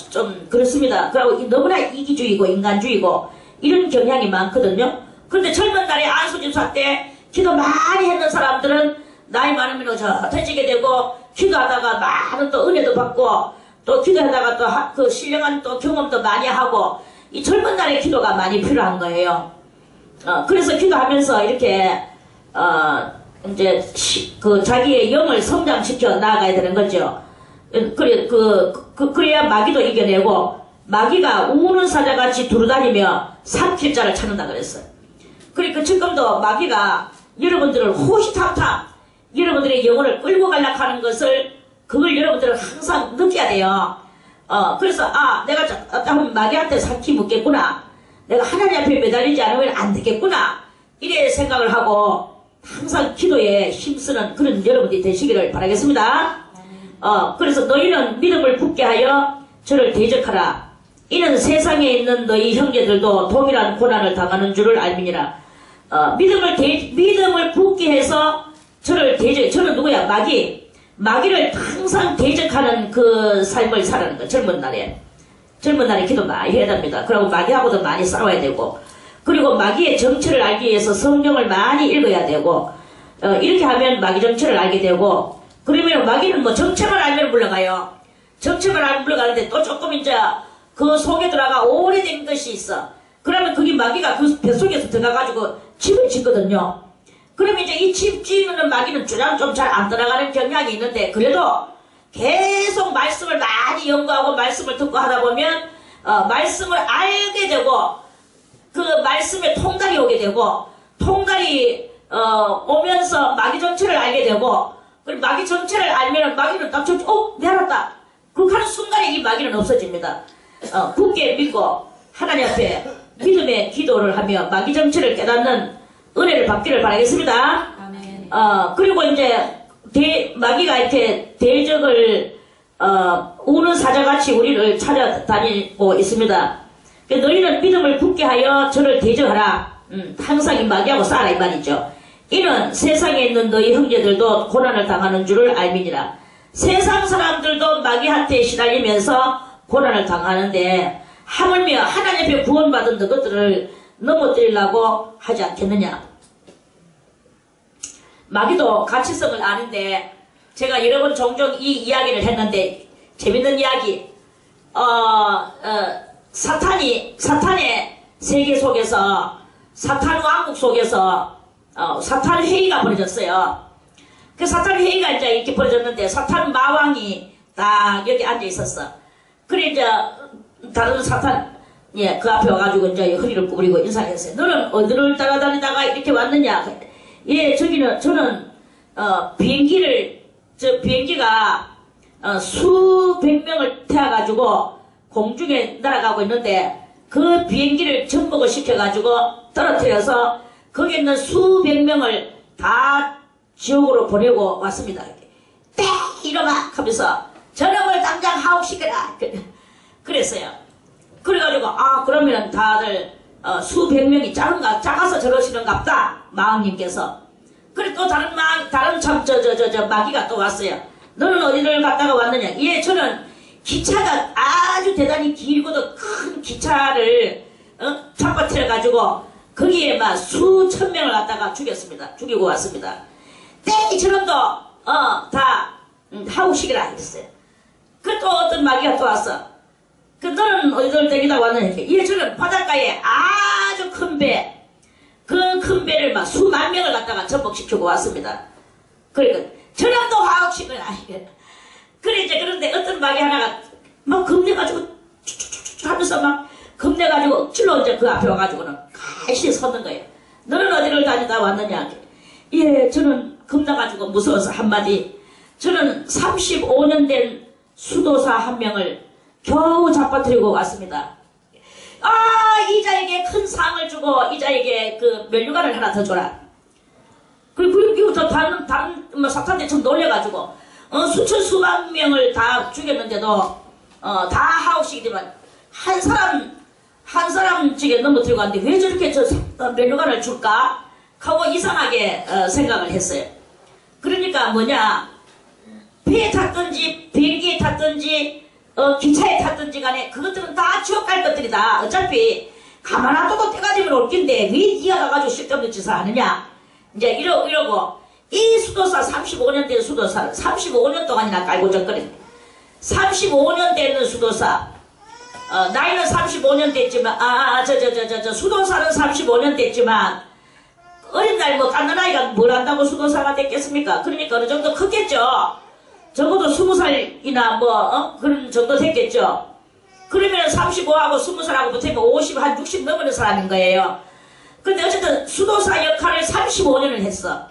좀 그렇습니다. 그리고 너무나 이기주의고 인간주의고 이런 경향이 많거든요. 그런데 젊은 날에 안수집사 때 기도 많이 했는 사람들은 나이 많으면 터지게 되고 기도하다가 많은 또 은혜도 받고 또 기도하다가 또 그 신령한 또 경험도 많이 하고 이 젊은 날의 기도가 많이 필요한 거예요. 그래서 기도하면서 이렇게 이제 그 자기의 영을 성장시켜 나아가야 되는 거죠. 그래야 마귀도 이겨내고 마귀가 우는 사자같이 두루다니며 삼킬 자를 찾는다 그랬어요. 그러니까 지금도 마귀가 여러분들을 호시탐탐 여러분들의 영혼을 끌고 가려고 하는 것을 그걸 여러분들은 항상 느껴야 돼요. 그래서 내가 마귀한테 삼키 묻겠구나. 내가 하나님 앞에 매달리지 않으면 안 되겠구나. 이래 생각을 하고 항상 기도에 힘쓰는 그런 여러분들이 되시기를 바라겠습니다. 그래서 너희는 믿음을 굳게 하여 저를 대적하라. 이는 세상에 있는 너희 형제들도 동일한 고난을 당하는 줄을 알미니라. 믿음을 굳게 해서 저를 저는 누구야? 마귀를 항상 대적하는 그 삶을 살아는 거. 젊은 날에 기도 많이 해야 됩니다. 그리고 마귀하고도 많이 싸워야 되고, 그리고 마귀의 정체를 알기 위해서 성경을 많이 읽어야 되고, 이렇게 하면 마귀 정체를 알게 되고, 그러면 마귀는 뭐 정체만 알면 물러가요. 정체만 알면 물러가는데 또 조금 이제 그 속에 들어가 오래된 것이 있어. 그러면 그게 마귀가 그 뱃속에서 들어가가지고 집을 짓거든요. 그러면 이제 이 집 짓는 마귀는 주장 좀 잘 안 들어가는 경향이 있는데, 그래도 계속 말씀을 많이 연구하고 말씀을 듣고 하다 보면 말씀을 알게 되고, 그 말씀에 통달이 오게 되고, 통달이 오면서 마귀 정체를 알게 되고, 그리고 마귀 정체를 알면 마귀는 딱 내 알았다. 그 하는 순간에 이 마귀는 없어집니다. 굳게 믿고 하나님 앞에 믿음의 기도를 하며 마귀 정체를 깨닫는 은혜를 받기를 바라겠습니다. 아멘. 그리고 이제 마귀가 이렇게 대적을 우는 사자같이 우리를 찾아다니고 있습니다. 너희는 믿음을 굳게 하여 저를 대적하라. 항상 이 마귀하고 싸라 이 말이죠. 이는 세상에 있는 너희 형제들도 고난을 당하는 줄을 알미니라. 세상 사람들도 마귀한테 시달리면서 고난을 당하는데 하물며 하나님 앞에 구원받은 그것들을 넘어뜨리려고 하지 않겠느냐. 마귀도 가치성을 아는데, 제가 여러 번 종종 이 이야기를 했는데 재밌는 이야기. 사탄의 세계 속에서, 사탄 왕국 속에서 사탄 회의가 벌어졌어요. 그 사탄 회의가 이제 이렇게 벌어졌는데, 사탄 마왕이 딱 여기 앉아 있었어. 그래 이제 다른 사탄 그 앞에 와가지고 이제 허리를 구부리고 인사했어요. 너는 어디를 따라다니다가 이렇게 왔느냐? 저는 비행기가 수백 명을 태워가지고 공중에 날아가고 있는데, 그 비행기를 전복을 시켜가지고 떨어뜨려서 거기 있는 수백 명을 다 지옥으로 보내고 왔습니다. 때 이러마 하면서 저놈을 당장 하옥시켜라 그랬어요. 그래가지고 그러면 다들 수백 명이 작아서 저러시는갑다 마왕님께서. 그래 또 다른 마귀가 또 왔어요. 너는 어디를 갔다가 왔느냐? 저는 기차가 아주 대단히 길고도 큰 기차를 잡아뜨려가지고 거기에 막 수천 명을 갖다가 죽이고 왔습니다. 땡 저놈도 다 하우식이라 했어요. 그 또 어떤 마귀가 또 왔어. 너는 어디를 땡기다 왔느냐? 저는 바닷가에 아주 큰 배, 그 큰 배를 막 수만 명을 갖다가 전복시키고 왔습니다. 그러니까 저놈도 하우식을 아니게. 그래 이제 그런데 어떤 마귀 하나가 막 겁내가지고 하면서 막 겁내가지고 억지로 이제 그 앞에 와가지고는 가시 섰는 거예요. 너는 어디를 다니다 왔느냐? 저는 겁나가지고 무서워서 한마디. 저는 35년 된 수도사 한 명을 겨우 잡아뜨리고 왔습니다. 이자에게 큰 상을 주고 이자에게 그 면류관을 하나 더 줘라. 그리고 저 다른 사탄대처럼 놀려가지고 수천 수만 명을 다 죽였는데도 다 하옥식이지만 한 사람 지게 넘어뜨리고 왔는데 왜 저렇게 면류관을 줄까 하고 이상하게 생각을 했어요. 그러니까 뭐냐, 배에 탔든지 비행기에 탔든지 기차에 탔든지 간에 그것들은 다 지옥 갈 것들이다. 어차피 가만 놔둬도 때가 되면 올 낀데 왜 니가 가가지고 쓸데없는 짓을 하느냐. 이제 이러고 이 수도사 35년 된 수도사 35년 동안이나 깔고 적거리. 35년 되는 수도사, 나이는 35년 됐지만, 수도사는 35년 됐지만, 어린 날 뭐 깐난 아이가 뭘 한다고 수도사가 됐겠습니까? 그러니까 어느 정도 컸겠죠. 적어도 20살이나 그런 정도 됐겠죠. 그러면 35하고 20살하고 붙으면 50, 한 60 넘는 사람인 거예요. 근데 어쨌든 수도사 역할을 35년을 했어.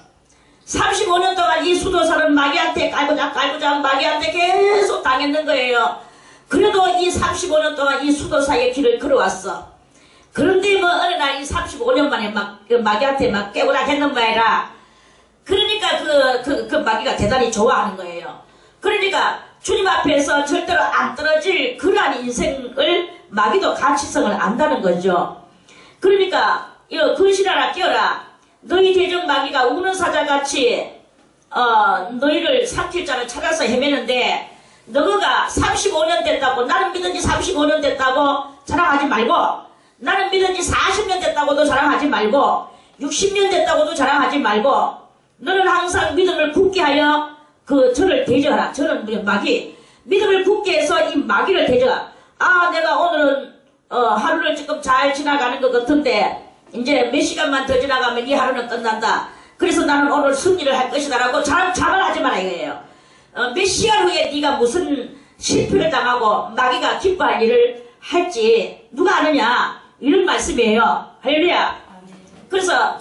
35년 동안 이 수도사는 마귀한테 깔고장 마귀한테 계속 당했는 거예요. 그래도 이 35년 동안 이 수도사의 길을 걸어왔어. 그런데 어느 날 이 35년 만에 마귀한테 깨고라 했는 모양이라. 그러니까 그 마귀가 대단히 좋아하는 거예요. 그러니까 주님 앞에서 절대로 안 떨어질 그러한 인생을 마귀도 가치성을 안다는 거죠. 그러니까 근신하라 깨어라. 너희 대적 마귀가 우는 사자같이 너희를 삼킬 자를 찾아서 헤매는데 너가 35년 됐다고 나는 믿은 지 35년 됐다고 자랑하지 말고 나는 믿은 지 40년 됐다고도 자랑하지 말고 60년 됐다고도 자랑하지 말고 너는 항상 믿음을 굳게 하여 저를 대적하라. 저는 마귀 믿음을 굳게 해서 이 마귀를 대적하. 내가 오늘은 하루를 조금 잘 지나가는 것 같은데 이제 몇 시간만 더 지나가면 이 하루는 끝난다. 그래서 나는 오늘 승리를 할 것이다 라고 자랑을 하지 마라 이거예요. 몇 시간 후에 네가 무슨 실패를 당하고 마귀가 기뻐할 일을 할지 누가 아느냐 이런 말씀이에요. 할렐루야. 그래서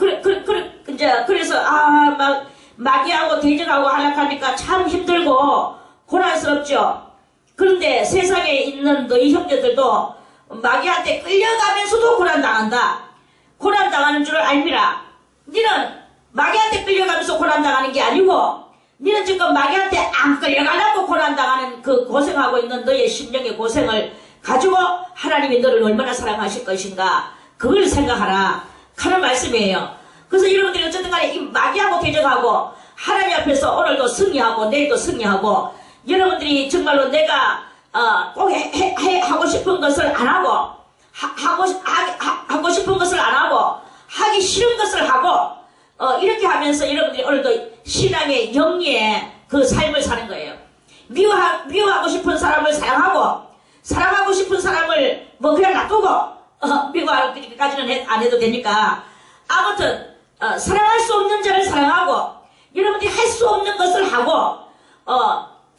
마귀하고 대적하고 하락하니까 참 힘들고 고난스럽죠. 그런데 세상에 있는 너희 형제들도 마귀한테 끌려가면서도 고난당한다. 고난당하는 줄 알미라. 너는 마귀한테 끌려가면서 고난당하는 게 아니고 너는 지금 마귀한테 안 끌려가려고 고난당하는 그 고생하고 있는 너의 심령의 고생을 가지고 하나님이 너를 얼마나 사랑하실 것인가 그걸 생각하라 하는 말씀이에요. 그래서 여러분들이 어쨌든 간에 이 마귀하고 대적하고 하나님 앞에서 오늘도 승리하고 내일도 승리하고 여러분들이 정말로 내가 꼭 하고 싶은 것을 안 하고 하고 싶은 것을 안 하고 하기 싫은 것을 하고 이렇게 하면서 여러분들이 오늘도 신앙의 영리의 그 삶을 사는 거예요. 미워하고 싶은 사람을 사랑하고 싶은 사람을 그냥 놔두고 미워하기까지는 안 해도 되니까 아무튼 사랑할 수 없는 자를 사랑하고 여러분들이 할 수 없는 것을 하고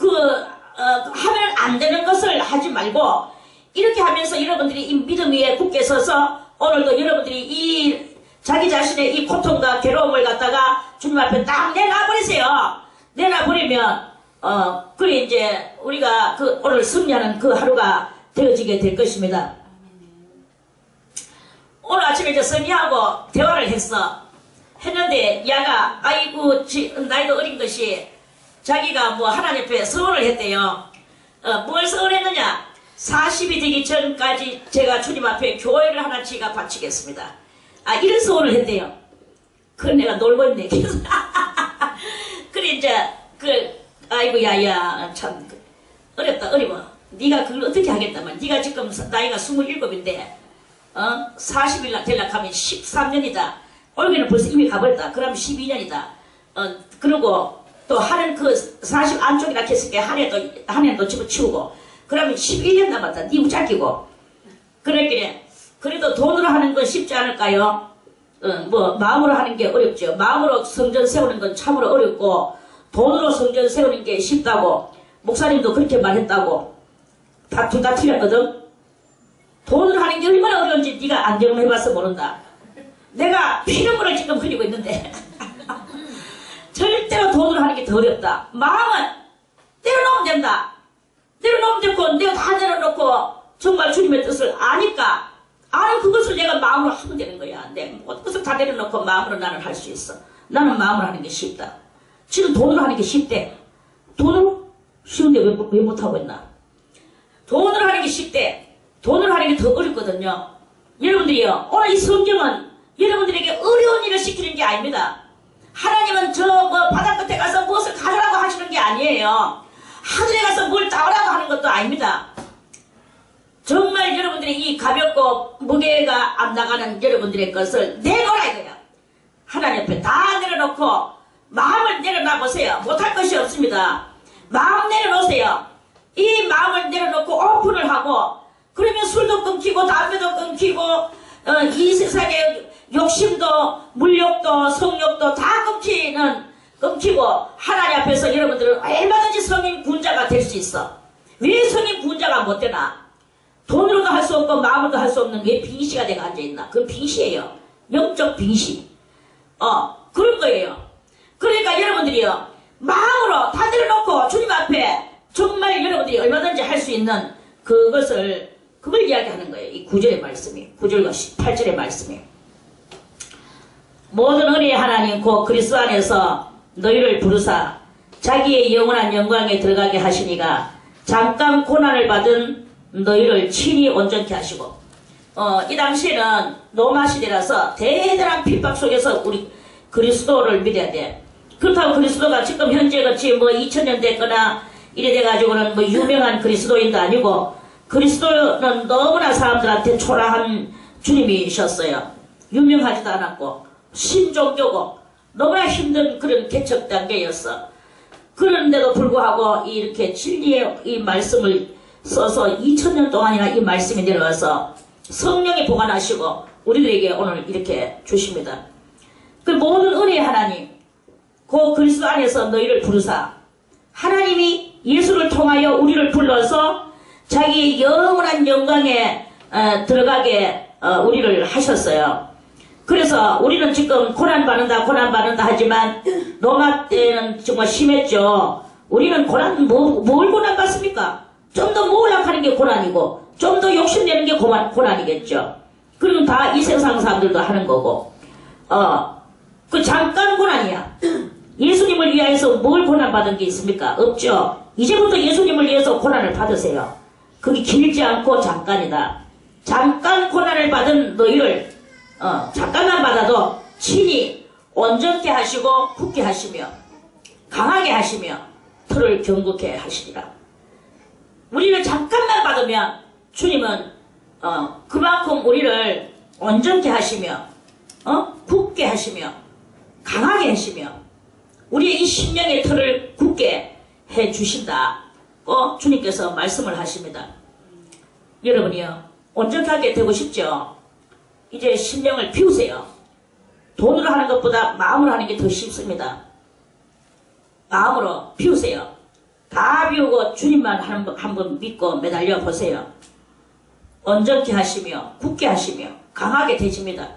하면 안 되는 것을 하지 말고 이렇게 하면서 여러분들이 이 믿음 위에 굳게 서서 오늘도 여러분들이 이 자기 자신의 이 고통과 괴로움을 갖다가 주님 앞에 딱 내놔버리세요. 내놔버리면 그래 이제 우리가 오늘 승리하는 그 하루가 되어지게 될 것입니다. 오늘 아침에 이제 승리하고 대화를 했는데 야가 아이고 나이도 어린 것이 자기가 하나님 앞에 서원을 했대요. 뭘 서원했느냐? 40이 되기 전까지 제가 주님 앞에 교회를 하나 지가 바치겠습니다. 이런 서원을 했대요. 그건 내가 놀고 있네. 그래 이제 아이고 야야 참 어렵다 어려워. 네가 그걸 어떻게 하겠다만 네가 지금 나이가 27인데 40일 되려고 하면 13년이다. 올해는 벌써 이미 가버렸다. 그럼 12년이다. 그리고 또 하는 40 안쪽이라 했을 때 한 해도 집어치우고 그러면 11년 남았다. 니 우짜끼고 그랬길래 그래도 돈으로 하는 건 쉽지 않을까요? 마음으로 하는 게 어렵죠. 마음으로 성전 세우는 건 참으로 어렵고 돈으로 성전 세우는 게 쉽다고 목사님도 그렇게 말했다고 둘 다 틀렸거든. 돈으로 하는 게 얼마나 어려운지 네가 안 경험해봐서 모른다. 내가 피눈물을 지금 흘리고 있는데 절대로 돈으로 하는 게 더 어렵다. 마음은 내려놓으면 된다. 내려놓으면 되고 내가 다 내려놓고 정말 주님의 뜻을 아니까 아는 그것을 내가 마음으로 하면 되는 거야. 내 모든 것을 다 내려놓고 마음으로 나는 할 수 있어. 나는 마음으로 하는 게 쉽다. 지금 돈으로 하는 게 쉽대. 돈으로? 쉬운데 왜 못하고 있나? 돈으로 하는 게 쉽대. 돈으로 하는 게 더 어렵거든요. 여러분들이요, 오늘 이 성경은 여러분들에게 어려운 일을 시키는 게 아닙니다. 하나님은 바다 끝에 가서 무엇을 가져라고 하시는 게 아니에요. 하늘에 가서 뭘 따오라고 하는 것도 아닙니다. 정말 여러분들이 이 가볍고 무게가 안 나가는 여러분들의 것을 내놓으라 이거야. 하나님 앞에 다 내려놓고 마음을 내려놔 보세요. 못할 것이 없습니다. 마음 내려놓으세요. 이 마음을 내려놓고 오픈을 하고, 그러면 술도 끊기고 담배도 끊기고 이 세상에 욕심도 물욕도 성욕도 다 끊기고 하나님 앞에서 여러분들은 얼마든지 성인 군자가 될 수 있어. 왜 성인 군자가 못 되나? 돈으로도 할 수 없고 마음으로도 할 수 없는 게 빙시가 돼가 앉아있나? 그 빙시예요. 영적 빙시. 그런 거예요. 그러니까 여러분들이요, 마음으로 다 내려놓고 주님 앞에 정말 여러분들이 얼마든지 할 수 있는 그걸 이야기하는 거예요. 이 9절의 말씀이. 9절과 18절의 말씀이. 모든 은혜의 하나님 곧 그리스도 안에서 너희를 부르사 자기의 영원한 영광에 들어가게 하시니가 잠깐 고난을 받은 너희를 친히 온전케 하시고, 이 당시에는 로마 시대라서 대단한 핍박 속에서 우리 그리스도를 믿어야 돼. 그렇다고 그리스도가 지금 현재 같이 2000년 됐거나 이래 돼가지고는 유명한 그리스도인도 아니고, 그리스도는 너무나 사람들한테 초라한 주님이셨어요. 유명하지도 않았고 신종교고 너무나 힘든 그런 개척 단계였어. 그런데도 불구하고 이렇게 진리의 이 말씀을 써서 2000년 동안이나 이 말씀이 내려와서 성령이 보관하시고 우리들에게 오늘 이렇게 주십니다. 그 모든 은혜의 하나님 그 그리스도 안에서 너희를 부르사, 하나님이 예수를 통하여 우리를 불러서 자기 영원한 영광에 들어가게 우리를 하셨어요. 그래서 우리는 지금 고난받는다 하지만 로마 때는 정말 심했죠. 우리는 뭘 고난받습니까? 좀 더 모으려고 게 고난이고 좀 더 욕심내는 게 고난이겠죠. 그리고 다 이 세상 사람들도 하는 거고, 그 잠깐 고난이야. 예수님을 위하여서 뭘 고난받은 게 있습니까? 없죠. 이제부터 예수님을 위해서 고난을 받으세요. 그게 길지 않고 잠깐이다. 잠깐 고난을 받은 너희를 잠깐만 받아도 친히 온전케 하시고 굳게 하시며 강하게 하시며 털을 경고케 하시리라. 우리를 잠깐만 받으면 주님은 그만큼 우리를 온전케 하시며 굳게 하시며 강하게 하시며 우리의 이 심령의 털을 굳게 해 주신다. 주님께서 말씀을 하십니다. 여러분이요, 온전하게 되고 싶죠? 이제 심령을 비우세요. 돈으로 하는 것보다 마음으로 하는 게 더 쉽습니다. 마음으로 비우세요. 다 비우고 주님만 한번 믿고 매달려 보세요. 온전케 하시며 굳게 하시며 강하게 되십니다.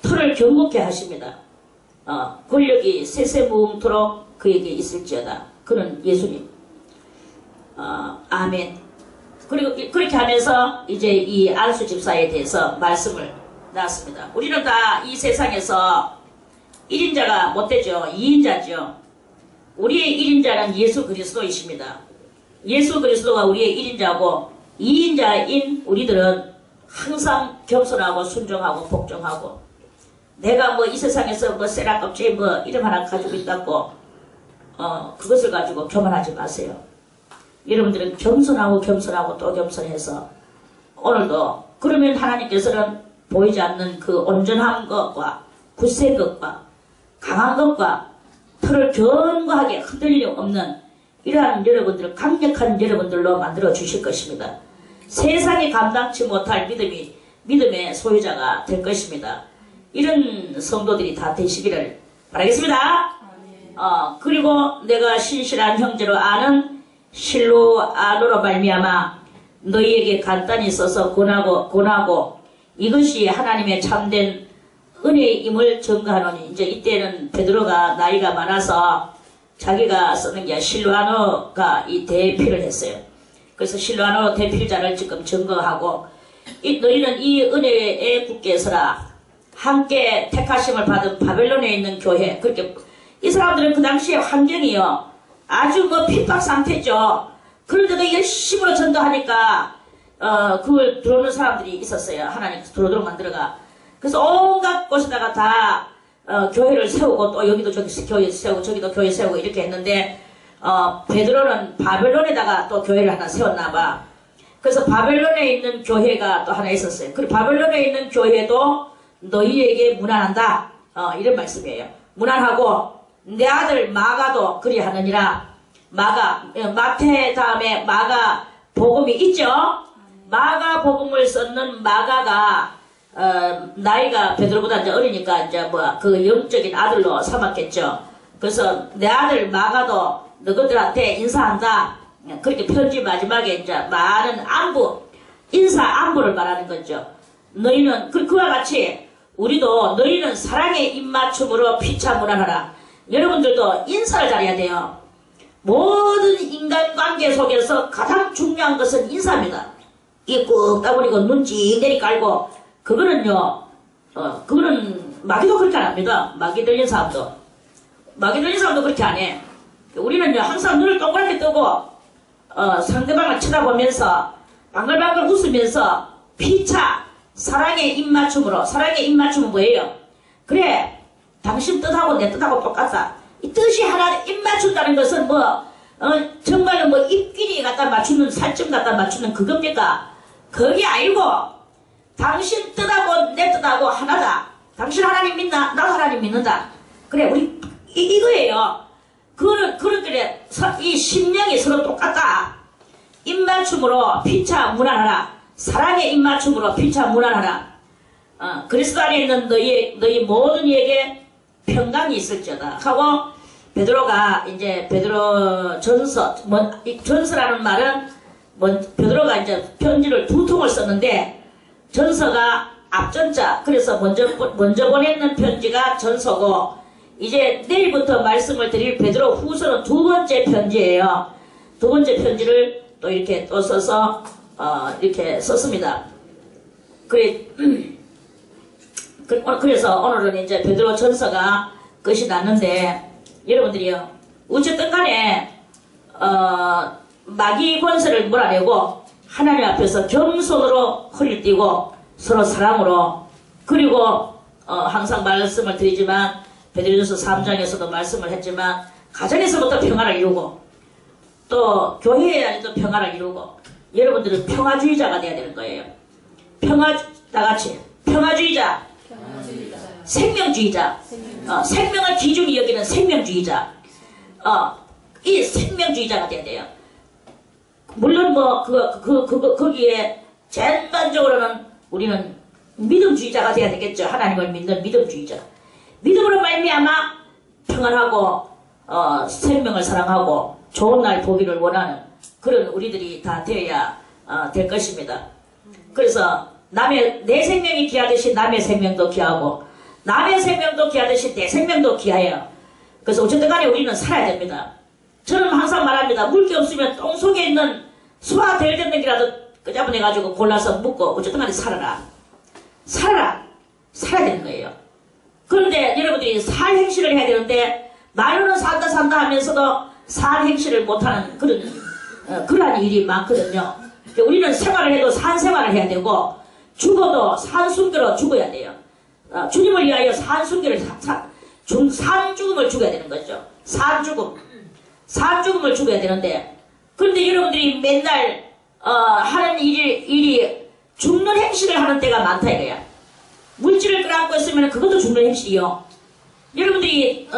털을 견고케 하십니다. 권력이 세세무음토록 그에게 있을지어다. 그는 예수님. 아멘. 그리고 그렇게 하면서 이제 이 안수 집사에 대해서 말씀을 놨습니다. 우리는 다 이 세상에서 1인자가 못 되죠. 2인자죠. 우리의 1인자는 예수 그리스도이십니다. 예수 그리스도가 우리의 1인자고 2인자인 우리들은 항상 겸손하고 순종하고 복종하고, 내가 이 세상에서 세라껍질 이름 하나 가지고 있다고 그것을 가지고 교만하지 마세요. 여러분들은 겸손하고 또 겸손해서 오늘도, 그러면 하나님께서는 보이지 않는 그 온전한 것과 굳센 것과 강한 것과 털을 견고하게 흔들림 없는 이러한 여러분들을 강력한 여러분들로 만들어 주실 것입니다. 세상이 감당치 못할 믿음의 소유자가 될 것입니다. 이런 성도들이 다 되시기를 바라겠습니다. 그리고 내가 신실한 형제로 아는 실로아노로 말미암아 너희에게 간단히 써서 권하고 이것이 하나님의 참된 은혜임을 증거하노니. 이제 이때는 베드로가 나이가 많아서 자기가 쓰는 게 실로아노가 이 대필을 했어요. 그래서 실로아노 대필자를 지금 증거하고, 너희는 이 은혜에 굳게 서라. 함께 택하심을 받은 바벨론에 있는 교회. 그렇게 이 사람들은 그 당시에 환경이요, 아주 핍박 상태죠. 그런데도 열심으로 전도하니까 그걸 들어오는 사람들이 있었어요. 하나님께서 도로도로 만들어가. 그래서 온갖 곳에다가 다 교회를 세우고, 또 여기도 저기 교회 세우고 저기도 교회 세우고 이렇게 했는데, 베드로는 바벨론에다가 또 교회를 하나 세웠나봐. 그래서 바벨론에 있는 교회가 또 하나 있었어요. 그리고 바벨론에 있는 교회도 너희에게 문안한다. 이런 말씀이에요. 문안하고 내 아들 마가도 그리하느니라. 마태 다음에 마가 복음이 있죠. 마가 복음을 썼는 마가가 나이가 베드로보다 이제 어리니까 이제 그 영적인 아들로 삼았겠죠. 그래서 내 아들 마가도 너희들한테 인사한다. 그렇게 편지 마지막에 이제 많은 인사 안부를 말하는 거죠. 너희는 그와 같이 우리도 너희는 사랑의 입맞춤으로 피차 문안하라. 여러분들도 인사를 잘해야 돼요. 모든 인간관계 속에서 가장 중요한 것은 인사입니다. 이 꾹 따버리고 눈 찡 내리 깔고 그거는요. 그거는 마귀도 그렇게 안 합니다. 마귀 들린 사람도 그렇게 안 해. 우리는요 항상 눈을 동그랗게 뜨고 상대방을 쳐다보면서 방글방글 웃으면서 피차 사랑의 입맞춤으로. 사랑의 입맞춤은 뭐예요? 그래 당신 뜻하고 내 뜻하고 똑같다. 이 뜻이 하나 입맞춘다는 것은 정말로 입끼리 갖다 맞추는 살점 갖다 맞추는 그겁니까? 그게 아니고 당신 뜻하고 내 뜻하고 하나다. 당신 하나님 믿나? 나도 하나님 믿는다. 그래 우리 이거예요. 그래 이 심령이 서로 똑같다. 입맞춤으로 피차 문안하라. 사랑의 입맞춤으로 피차 문안하라. 그리스도 안에 있는 너희 모든 이에게 평강이 있을지어다 하고 베드로가 이제 베드로 전서라는 말은 베드로가 이제 편지를 2통을 썼는데 전서가 앞전자. 그래서 먼저 보냈는 편지가 전서고 이제 내일부터 말씀을 드릴 베드로 후서는 2번째 편지예요. 2번째 편지를 또 이렇게 또 써서 이렇게 썼습니다. 그래서 오늘은 이제 베드로 전서가 끝이 났는데 여러분들이요 어쨌든 간에 마귀 권세를 몰아내고 하나님 앞에서 겸손으로 허리를 띄고 서로 사랑으로 그리고 항상 말씀을 드리지만 베드로전서 3장에서도 말씀을 했지만 가정에서부터 평화를 이루고 또 교회에 또 평화를 이루고 여러분들은 평화주의자가 돼야 되는 거예요. 다같이 평화주의자. 생명주의자. 생명을 기준히 여기는 생명주의자. 이 생명주의자가 돼야 돼요. 물론 거기에 전반적으로는 우리는 믿음주의자가 돼야 되겠죠. 하나님을 믿는 믿음주의자. 믿음으로 말미암아 평안하고 생명을 사랑하고 좋은 날 보기를 원하는 그런 우리들이 다 되어야 될 것입니다. 그래서 내 생명이 귀하듯이 남의 생명도 귀하고 남의 생명도 귀하듯이 내 생명도 귀해요. 그래서 어쨌든 간에 우리는 살아야 됩니다. 저는 항상 말합니다. 물기 없으면 똥 속에 있는 소화 될 됐는 게라도 끄잡아내가지고 골라서 묻고 어쨌든 간에 살아라. 살아야 되는 거예요. 그런데 여러분들이 살 행실을 해야 되는데 말로는 산다 하면서도 살 행실을 못하는 그러한 일이 많거든요. 우리는 생활을 해도 산 생활을 해야 되고 죽어도 산 숨겨로 죽어야 돼요. 주님을 위하여 산 숨겨를 산 죽음을 죽어야 되는 거죠. 산 죽음을 죽어야 되는데 그런데 여러분들이 맨날 하는 일이 죽는 행실을 하는 때가 많다 이거야. 물질을 끌어안고 있으면 그것도 죽는 행실이요. 여러분들이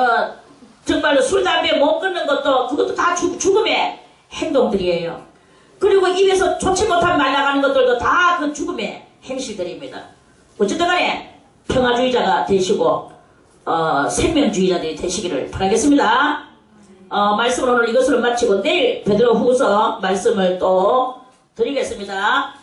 정말로 술, 담배 못 끊는 것도 그것도 다 죽음의 행동들이에요. 그리고 입에서 좋지 못한 말 나가는 것들도 다 그 죽음의 행실들입니다. 어쨌든 간에 평화주의자가 되시고 생명주의자들이 되시기를 바라겠습니다. 말씀을 오늘 이것으로 마치고 내일 베드로 후서 말씀을 또 드리겠습니다.